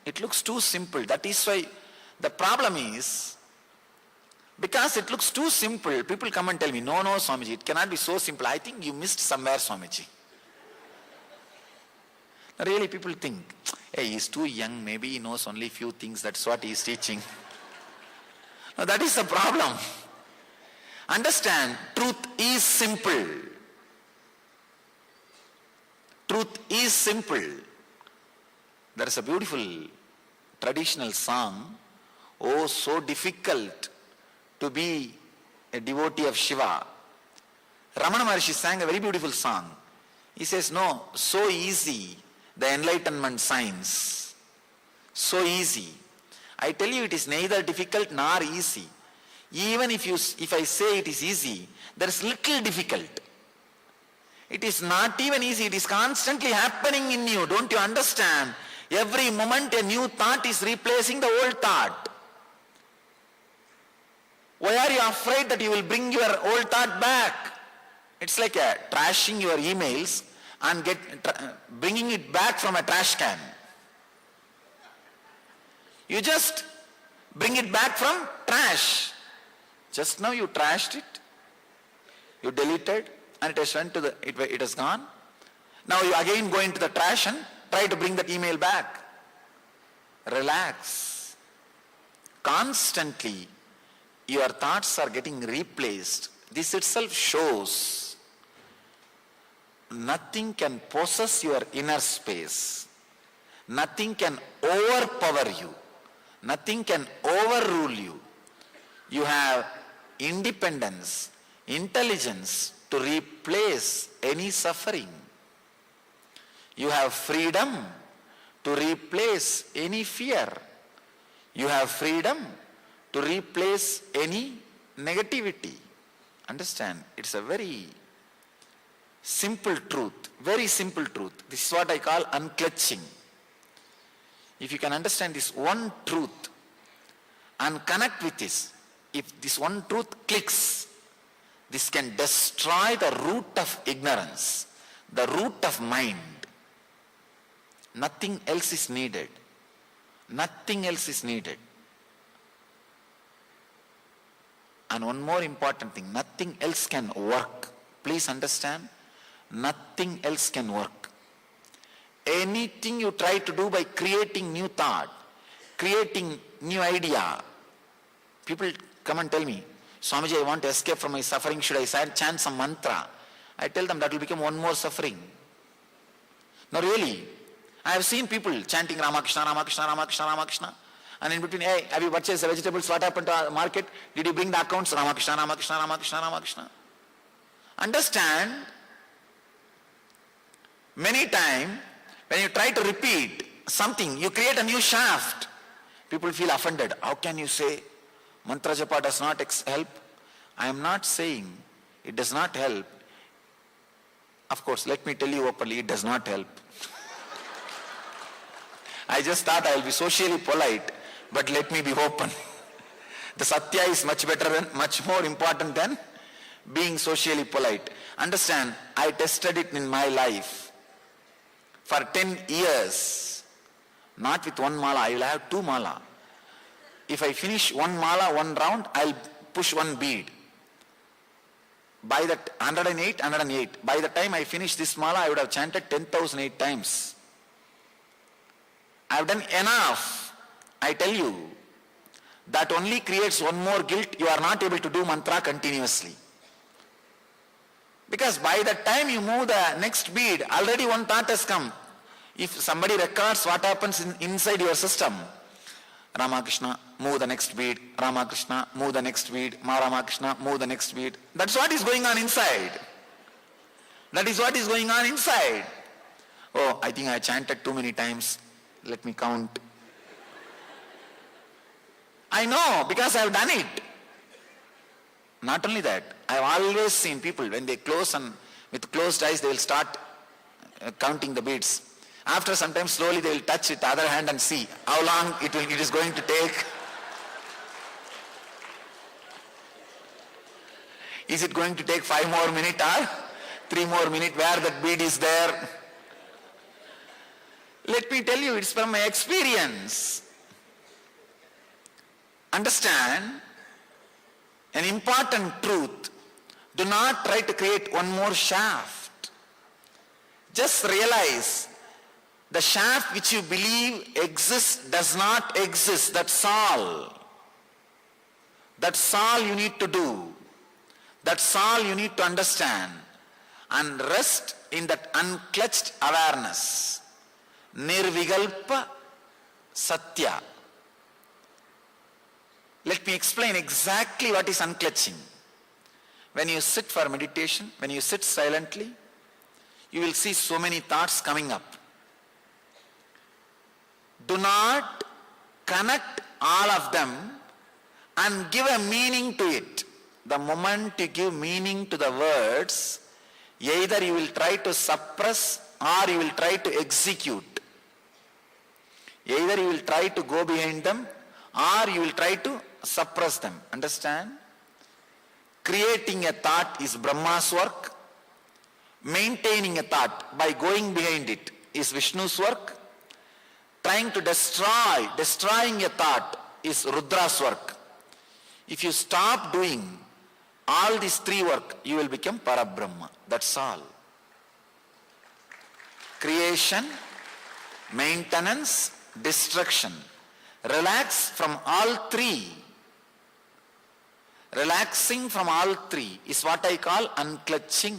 it looks too simple. That is why the problem is, because it looks too simple, people come and tell me, no, Swamiji, it cannot be so simple. I think you missed somewhere, Swamiji. Really, people think, hey, he's too young, maybe he knows only few things, that's what he is teaching. No, that is the problem. Understand, truth is simple. Truth is simple. There is a beautiful traditional song, oh, so difficult to be a devotee of Shiva. Ramana Maharshi sang a very beautiful song. He says, no, so easy, the enlightenment science. So easy. I tell you, it is neither difficult nor easy. Even if I say it is easy, there is little difficult. It is not even easy, it is constantly happening in you. Don't you understand? Every moment a new thought is replacing the old thought. Why are you afraid that you will bring your old thought back? It's like trashing your emails and bringing it back from a trash can. You just bring it back from trash. Just now you trashed it, you deleted, and it has gone. Now you again go into the trash and try to bring that email back. Relax. Constantly your thoughts are getting replaced. This itself shows nothing can possess your inner space. Nothing can overpower you. Nothing can overrule you. You have independence, intelligence to replace any suffering. You have freedom to replace any fear. You have freedom to replace any negativity. Understand? It's a very simple truth. Very simple truth. This is what I call unclutching. If you can understand this one truth and connect with this, if this one truth clicks, this can destroy the root of ignorance, the root of mind. Nothing else is needed. Nothing else is needed. And one more important thing, nothing else can work. Please understand, nothing else can work. Anything you try to do by creating new thought, creating new idea, people come and tell me, Swamiji, I want to escape from my suffering, should I chant some mantra? I tell them that will become one more suffering. No, really, I have seen people chanting Ramakrishna, Ramakrishna, Ramakrishna, Ramakrishna, and in between, hey, have you purchased the vegetables? What happened to the market? Did you bring the accounts? Ramakrishna, Ramakrishna, Ramakrishna, Ramakrishna. Understand, many times, when you try to repeat something, you create a new shaft. People feel offended. How can you say mantra japa does not help? I am not saying it does not help. Of course, let me tell you openly, it does not help. I just thought I will be socially polite, but let me be open. The satya is much more important than being socially polite. Understand, I tested it in my life. For 10 years, not with one mala, I will have 2 mala. If I finish 1 mala, 1 round, I will push 1 bead. By that 108. By the time I finish this mala, I would have chanted 10,008 times. I have done enough. I tell you, that only creates one more guilt. You are not able to do mantra continuously. Because by the time you move the next bead, already one thought has come. If somebody records what happens inside your system, Ramakrishna, move the next bead, Ramakrishna, move the next bead, Ramakrishna, move the next bead. That's what is going on inside. That is what is going on inside. Oh, I think I chanted too many times. Let me count. I know, because I have done it. Not only that, I have always seen people, when they close and with closed eyes, they will start counting the beads. After some time, slowly they will touch with the other hand and see how long it is going to take. Is it going to take 5 more minutes or 3 more minutes where that bead is there? Let me tell you, it's from my experience. Understand an important truth. Do not try to create one more shaft. Just realize the shaft which you believe exists does not exist. That's all. That's all you need to do. That's all you need to understand. And rest in that unclutched awareness. Nirvigalpa Satya. Let me explain exactly what is unclutching. When you sit for meditation, when you sit silently, you will see so many thoughts coming up. Do not connect all of them and give a meaning to it. The moment you give meaning to the words, either you will try to suppress or you will try to execute. Either you will try to go behind them or you will try to suppress them. Understand? Creating a thought is Brahma's work. Maintaining a thought by going behind it is Vishnu's work. Trying to destroying a thought is Rudra's work. If you stop doing all these 3 work, you will become Parabrahma. That's all. Creation, maintenance, destruction. Relax from all 3. Relaxing from all 3 is what I call unclutching.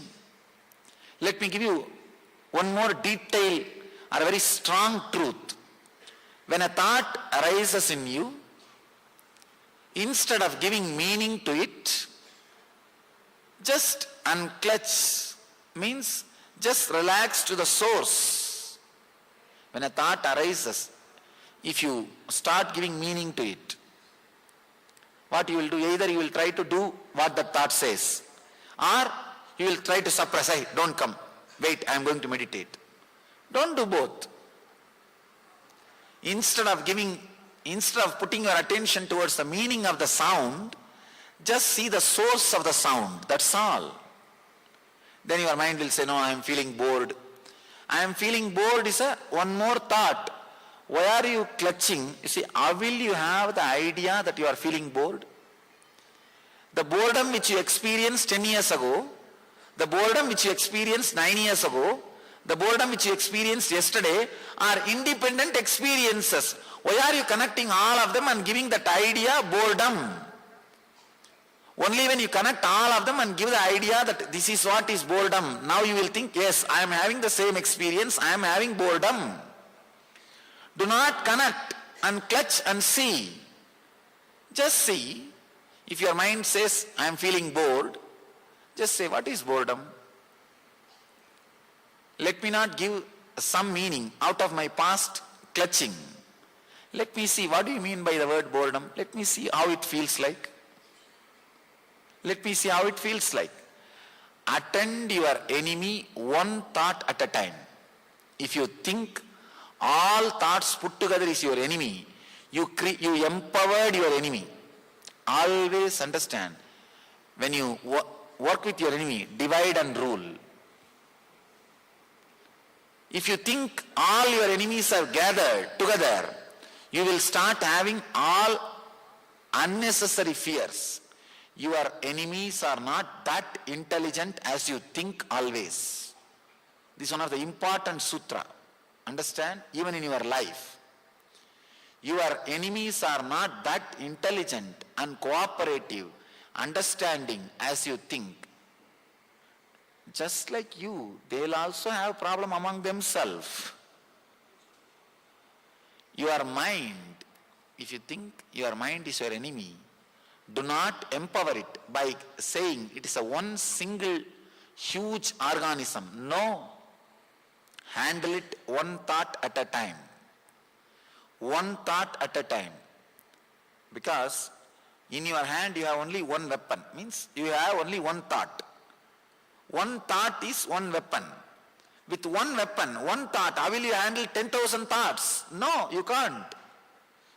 Let me give you one more detail or a very strong truth. When a thought arises in you, instead of giving meaning to it, just unclutch, means just relax to the source. When a thought arises, if you start giving meaning to it, what you will do, either you will try to do what the thought says, or you will try to suppress. Hey, don't come. Wait, I am going to meditate. Don't do both. Instead of putting your attention towards the meaning of the sound, just see the source of the sound. That's all. Then your mind will say, no, I am feeling bored. I am feeling bored is one more thought. Why are you clutching? You see, how will you have the idea that you are feeling bored? The boredom which you experienced 10 years ago, the boredom which you experienced 9 years ago, the boredom which you experienced yesterday are independent experiences. Why are you connecting all of them and giving that idea boredom? Only when you connect all of them and give the idea that this is what is boredom, now you will think, yes, I am having the same experience, I am having boredom. Do not connect and clutch and see. Just see. If your mind says, I am feeling bored, just say, what is boredom? Let me not give some meaning out of my past clutching. Let me see, what do you mean by the word boredom? Let me see how it feels like. Let me see how it feels like. Attend your enemy one thought at a time. If you think all thoughts put together is your enemy, you empowered your enemy. Always understand, when you work with your enemy, divide and rule. If you think all your enemies are gathered together, you will start having all unnecessary fears. Your enemies are not that intelligent as you think always. This is one of the important sutra. Understand? Even in your life. Your enemies are not that intelligent and cooperative, understanding as you think. Just like you, they'll also have problem among themselves. Your mind, if you think your mind is your enemy, do not empower it by saying it is a one single huge organism. No. Handle it one thought at a time. One thought at a time. Because in your hand you have only one weapon. Means you have only one thought. One thought is one weapon. With one weapon, one thought, how will you handle 10,000 thoughts? No, you can't.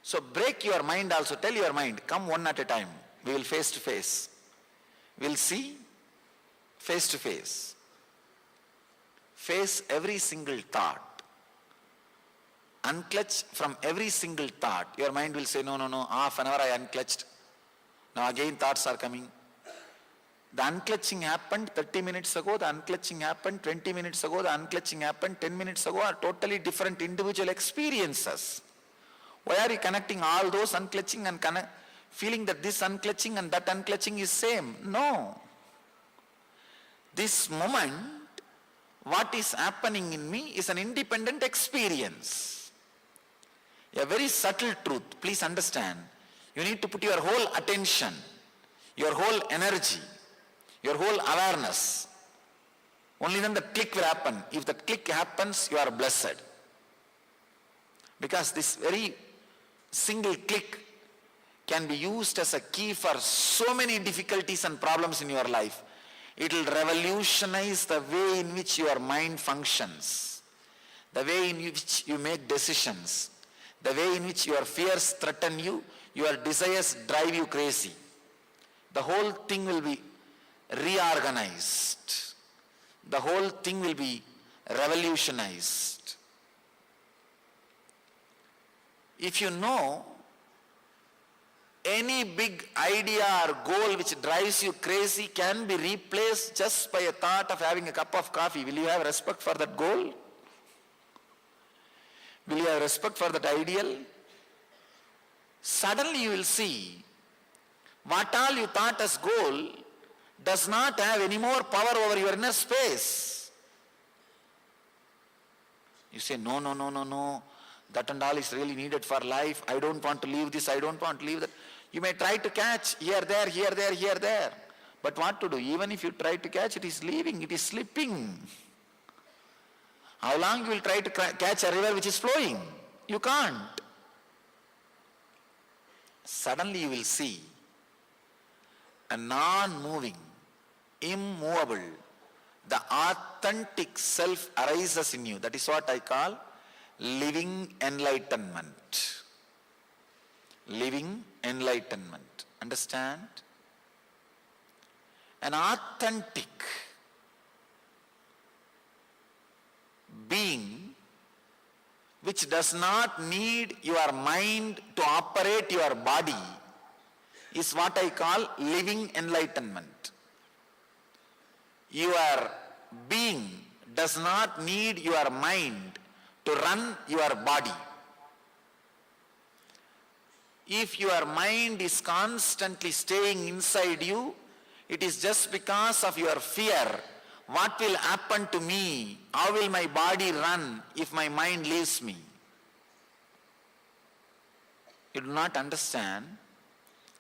So break your mind also. Tell your mind, come one at a time. We will face to face. We'll see face to face. Face every single thought. Unclutch from every single thought. Your mind will say, no, half an hour I unclutched. Now again thoughts are coming. The unclutching happened 30 minutes ago, the unclutching happened 20 minutes ago, the unclutching happened 10 minutes ago, are totally different individual experiences. Why are you connecting all those unclutching and feeling that this unclutching and that unclutching is same? No. This moment, what is happening in me is an independent experience. A very subtle truth, please understand. You need to put your whole attention, your whole energy, your whole awareness. Only then the click will happen. If the click happens, you are blessed. Because this very single click can be used as a key for so many difficulties and problems in your life. It will revolutionize the way in which your mind functions, the way in which you make decisions, the way in which your fears threaten you, your desires drive you crazy. The whole thing will be reorganized. The whole thing will be revolutionized. If you know any big idea or goal which drives you crazy can be replaced just by a thought of having a cup of coffee, will you have respect for that goal? Will you have respect for that ideal? Suddenly you will see what all you thought as goal does not have any more power over your inner space. You say, no, that and all is really needed for life. I don't want to leave this, I don't want to leave that. You may try to catch here, there, here, there, here, there. But what to do? Even if you try to catch, it is leaving, it is slipping. How long you will try to catch a river which is flowing? You can't. Suddenly you will see a non-moving, immovable, the authentic self arises in you. That is what I call living enlightenment. Living enlightenment. Understand? An authentic being which does not need your mind to operate your body is what I call living enlightenment. Your being does not need your mind to run your body. If your mind is constantly staying inside you, it is just because of your fear. What will happen to me? How will my body run if my mind leaves me? You do not understand.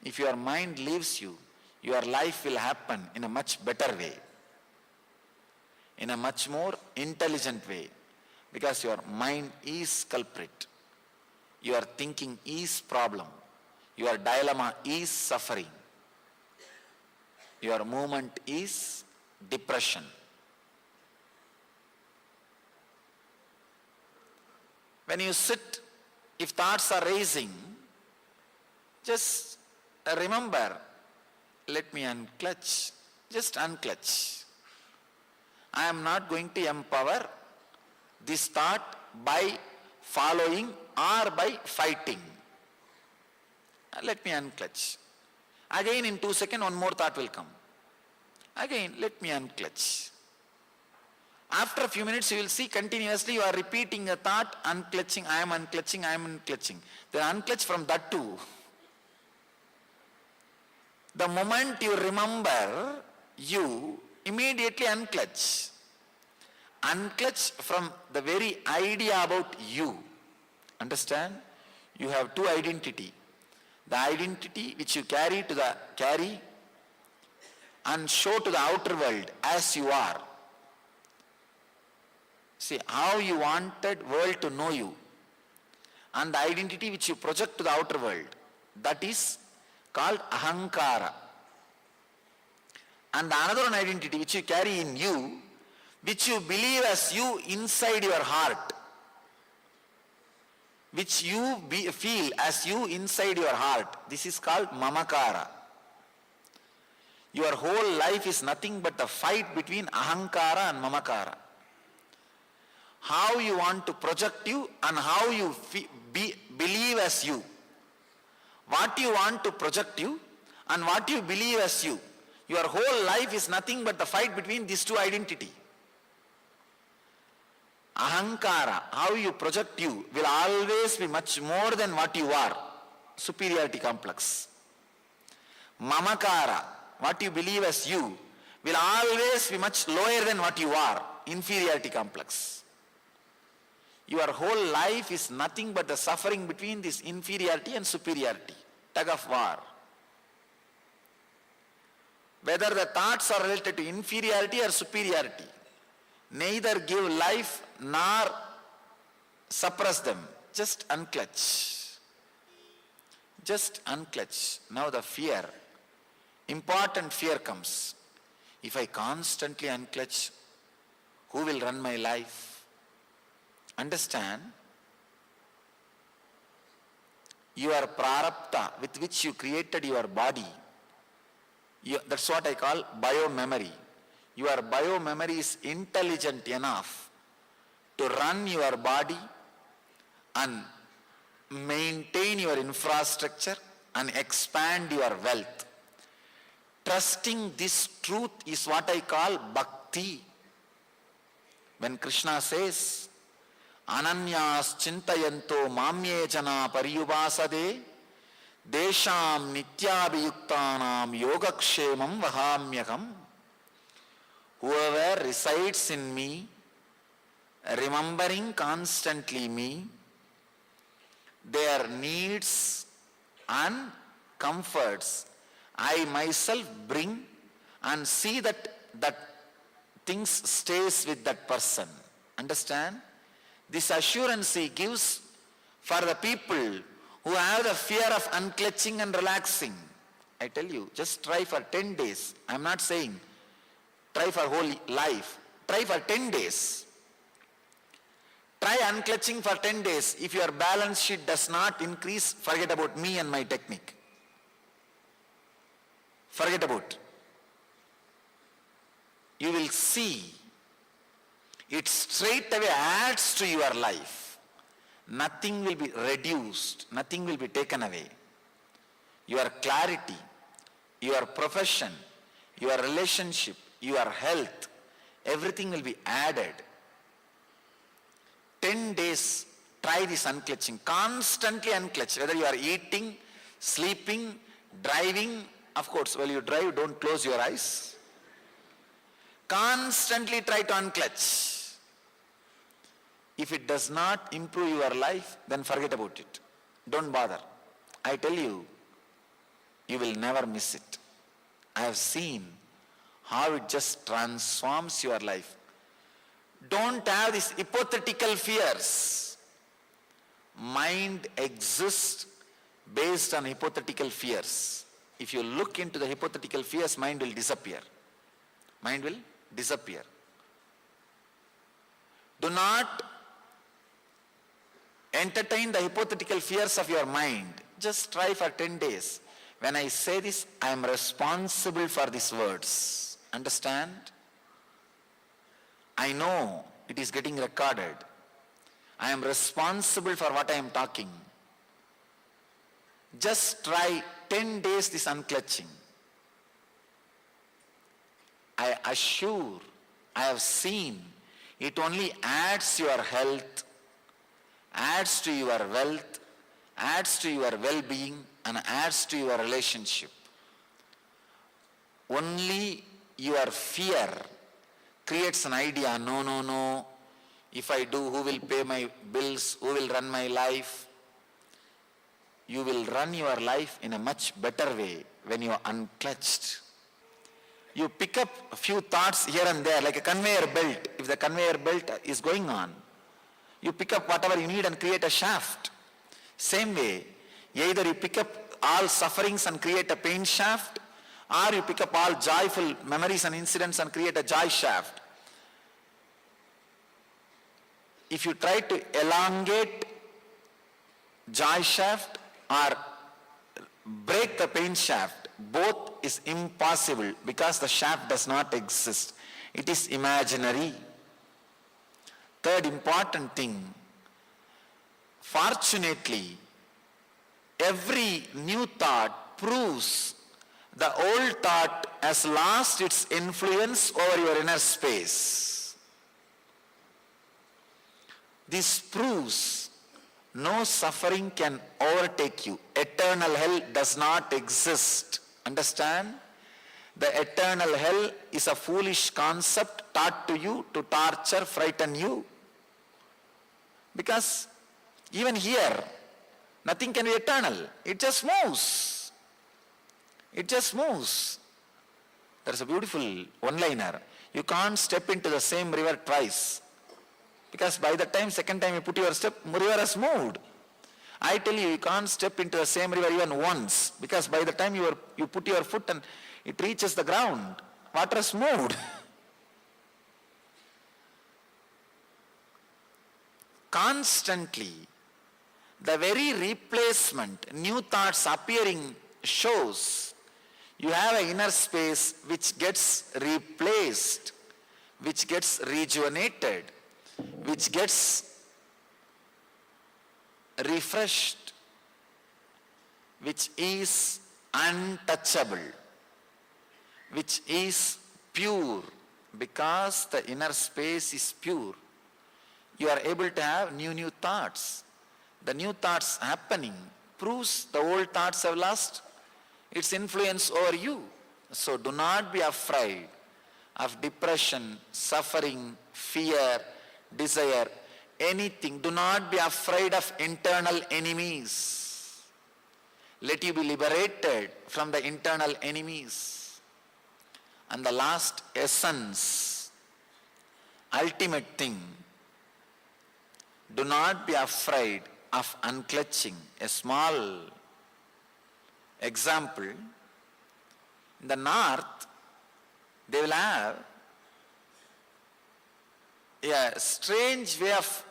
If your mind leaves you, your life will happen in a much better way, in a much more intelligent way, because your mind is culprit, your thinking is problem, your dilemma is suffering, your movement is depression. When you sit, if thoughts are raising, just remember, let me unclutch, just unclutch. I am not going to empower this thought by following or by fighting. Let me unclutch. Again in 2 seconds, one more thought will come. Again, let me unclutch. After a few minutes, you will see continuously you are repeating a thought, unclutching, I am unclutching, I am unclutching. Then unclutch from that too. The moment you remember, you immediately unclutch. Unclutch from the very idea about you. Understand? You have two identity. The identity which you carry and show to the outer world as you are. See, how you wanted world to know you. And the identity which you project to the outer world. That is called ahankara. And another one identity which you carry in you, which you believe as you inside your heart, which you feel as you inside your heart, this is called mamakara. Your whole life is nothing but the fight between ahankara and mamakara. How you want to project you and how you believe as you. What you want to project you and what you believe as you. Your whole life is nothing but the fight between these two identities. Ahankara, how you project you, will always be much more than what you are. Superiority complex. Mamakara, what you believe as you, will always be much lower than what you are. Inferiority complex. Your whole life is nothing but the suffering between this inferiority and superiority. Tug of war. Whether the thoughts are related to inferiority or superiority, neither give life nor suppress them. Just unclutch. Just unclutch. Now the fear, important fear comes. If I constantly unclutch, who will run my life? Understand, your prarabdha with which you created your body, that's what I call biomemory. Your biomemory is intelligent enough to run your body and maintain your infrastructure and expand your wealth. Trusting this truth is what I call bhakti. When Krishna says, Ananyas chintayanto mamye jana pariyubasade desham nityabhiyuktanam yogakshemam vahamyakam. Whoever resides in me, remembering constantly me, their needs and comforts, I myself bring and see that things stays with that person. Understand? This assurance he gives for the people who have the fear of unclutching and relaxing. I tell you, just try for 10 days. I'm not saying try for whole life. Try for 10 days. Try unclutching for 10 days. If your balance sheet does not increase, forget about me and my technique. Forget about. You will see it straight away adds to your life. Nothing will be reduced. Nothing will be taken away. Your clarity, your profession, your relationship, your health, everything will be added. 10 days, try this unclutching. Constantly unclutch. Whether you are eating, sleeping, driving. Of course, while you drive, don't close your eyes. Constantly try to unclutch. If it does not improve your life, then forget about it. Don't bother. I tell you, you will never miss it. I have seen how it just transforms your life. Don't have these hypothetical fears. Mind exists based on hypothetical fears. If you look into the hypothetical fears, mind will disappear. Mind will disappear. Do not entertain the hypothetical fears of your mind. Just try for 10 days. When I say this, I am responsible for these words. Understand? I know it is getting recorded. I am responsible for what I am talking. Just try 10 days this unclutching. I assure, I have seen, it only adds to your health, adds to your wealth, adds to your well-being, and adds to your relationship. Only your fear creates an idea, no, if I do, who will pay my bills, who will run my life? You will run your life in a much better way when you are unclutched. You pick up a few thoughts here and there, like a conveyor belt. If the conveyor belt is going on, you pick up whatever you need and create a shaft. Same way, either you pick up all sufferings and create a pain shaft, or you pick up all joyful memories and incidents and create a joy shaft. if you try to elongate joy shaft or break the pain shaft, both is impossible because the shaft does not exist. It is imaginary. Third important thing, fortunately, every new thought proves the old thought has lost its influence over your inner space. This proves no suffering can overtake you. Eternal hell does not exist. Understand? The eternal hell is a foolish concept taught to you to torture, frighten you. Because even here, nothing can be eternal. It just moves. It just moves. There's a beautiful one-liner. You can't step into the same river twice. Because by the time, second time you put your step, river has moved. I tell you, you can't step into the same river even once. Because by the time you put your foot and it reaches the ground, water has moved. Constantly, the very replacement, new thoughts appearing shows you have an inner space which gets replaced, which gets rejuvenated, which gets refreshed, which is untouchable, which is pure. Because the inner space is pure, you are able to have new thoughts. The new thoughts happening proves the old thoughts have lost its influence over you. So do not be afraid of depression, suffering, fear, desire, anything. Do not be afraid of internal enemies. Let you be liberated from the internal enemies. And the last essence, ultimate thing, do not be afraid of unclutching. A small example, in the north, they will have a strange way of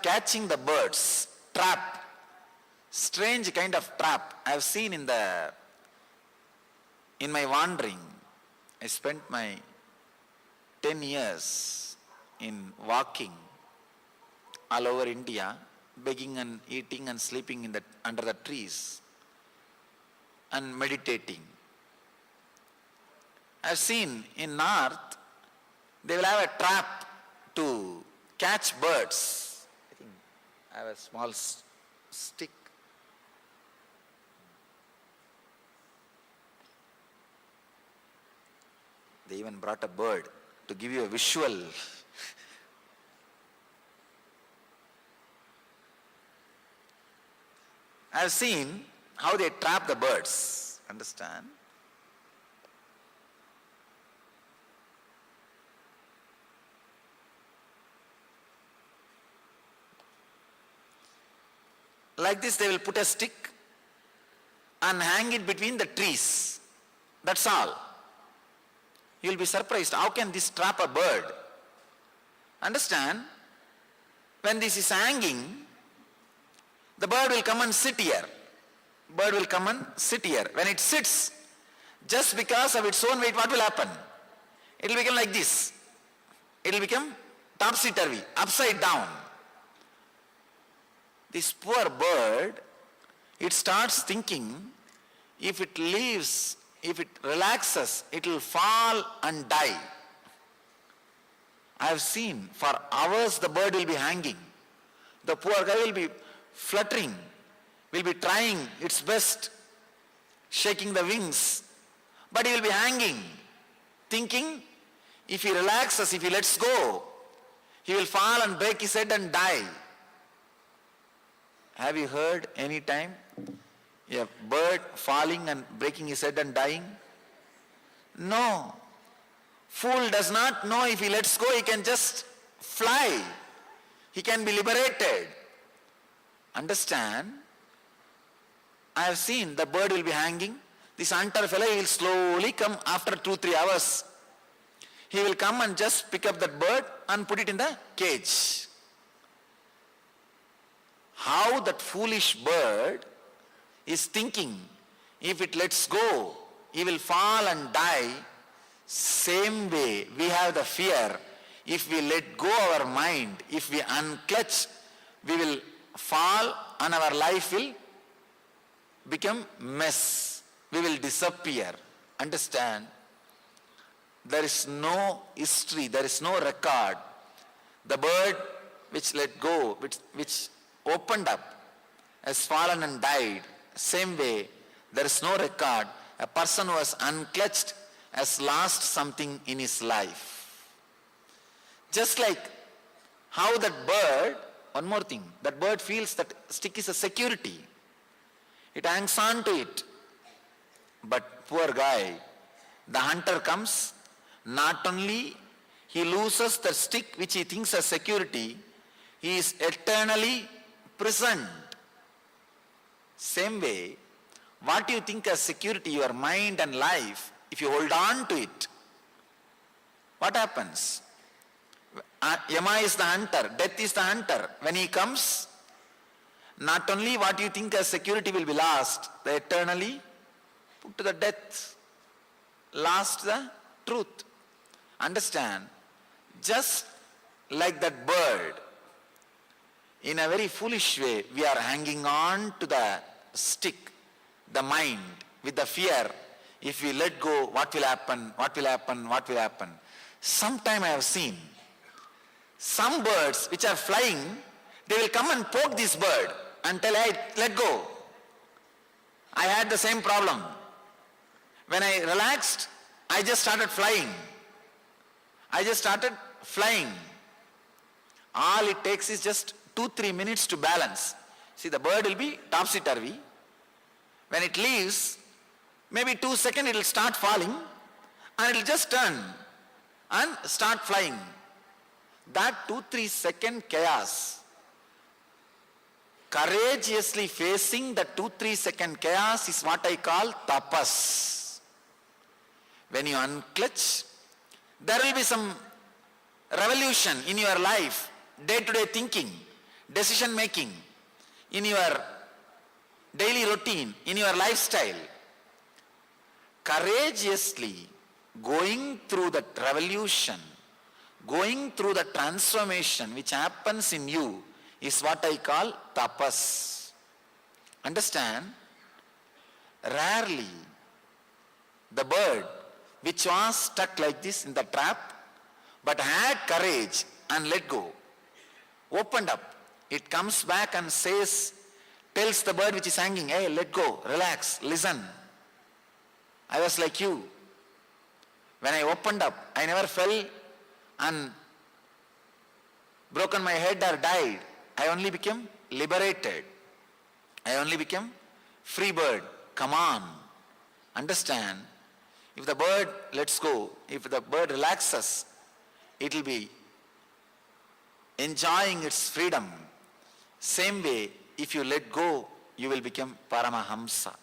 catching the birds, trap, strange kind of trap. I have seen in my wandering. I spent my 10 years in walking all over India, begging and eating and sleeping under the trees and meditating. I've seen in north, they will have a trap to catch birds. I think I have a small stick. They even brought a bird to give you a visual. I've seen how they trap the birds. Understand? Like this, they will put a stick and hang it between the trees. That's all. You'll be surprised. How can this trap a bird? Understand? When this is hanging, the bird will come and sit here. Bird will come and sit here. When it sits, just because of its own weight, what will happen? It will become like this. It will become topsy-turvy, upside down. This poor bird, it starts thinking, if it leaves, if it relaxes, it will fall and die. I have seen for hours the bird will be hanging. The poor guy will be fluttering, will be trying its best, shaking the wings, but he will be hanging, thinking if he relaxes, if he lets go, he will fall and break his head and die. Have you heard any time a bird falling and breaking his head and dying? No. Fool does not know if he lets go, he can just fly. He can be liberated. Understand? I have seen the bird will be hanging. This hunter fellow, he will slowly come after 2-3 hours. He will come and just pick up that bird and put it in the cage. How that foolish bird is thinking, if it lets go, he will fall and die. Same way, we have the fear. If we let go our mind, if we unclutch, we will fall and our life will become mess. We will disappear. Understand? There is no history, there is no record. The bird which let go, which opened up, has fallen and died. Same way, there is no record. A person who has unclutched has lost something in his life. Just like how that bird, one more thing, that bird feels that stick is a security. It hangs on to it. But poor guy, the hunter comes, not only he loses the stick which he thinks as security, he is eternally prisoned. Same way, what you think as security, your mind and life, if you hold on to it, what happens? Yama is the hunter, death is the hunter. When he comes, not only what you think as security will be lost, they eternally put to the death, lost the truth. Understand? Just like that bird, in a very foolish way, we are hanging on to the stick, the mind, with the fear. If we let go, what will happen, what will happen, what will happen? Sometime I have seen some birds which are flying, they will come and poke this bird and tell, hey, let go. I had the same problem. When I relaxed, I just started flying. All it takes is just 2-3 minutes to balance. See, the bird will be topsy-turvy. When it leaves, maybe 2 seconds it will start falling and it will just turn and start flying. That 2-3 second chaos, courageously facing the 2-3 second chaos is what I call tapas. When you unclutch, there will be some revolution in your life, day-to-day thinking, decision making, in your daily routine, in your lifestyle. Courageously going through that revolution, going through the transformation which happens in you is what I call tapas. Understand? Rarely the bird which was stuck like this in the trap but had courage and let go, opened up, it comes back and says, tells the bird which is hanging, hey, let go, relax, listen. I was like you. When I opened up, I never fell and broken my head or died. I only became liberated. I only became free bird. Come on. Understand? If the bird lets go, if the bird relaxes, it will be enjoying its freedom. Same way, if you let go, you will become Paramahamsa.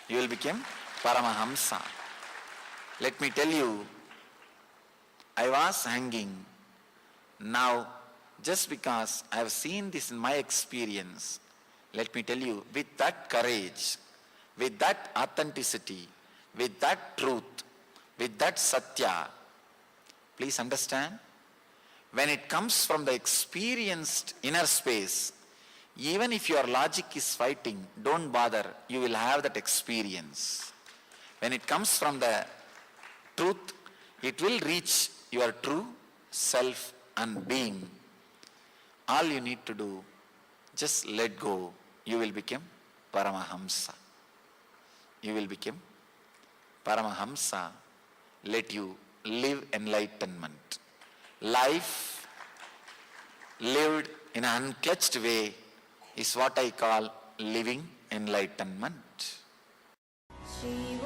You will become Paramahamsa. Let me tell you, I was hanging. Now, just because I have seen this in my experience, let me tell you, with that courage, with that authenticity, with that truth, with that satya, please understand, when it comes from the experienced inner space, even if your logic is fighting, don't bother, you will have that experience. When it comes from the truth, it will reach your true self and being. All you need to do, just let go, you will become Paramahamsa. You will become Paramahamsa. Let you live enlightenment. Life lived in an unclutched way is what I call living enlightenment. Shri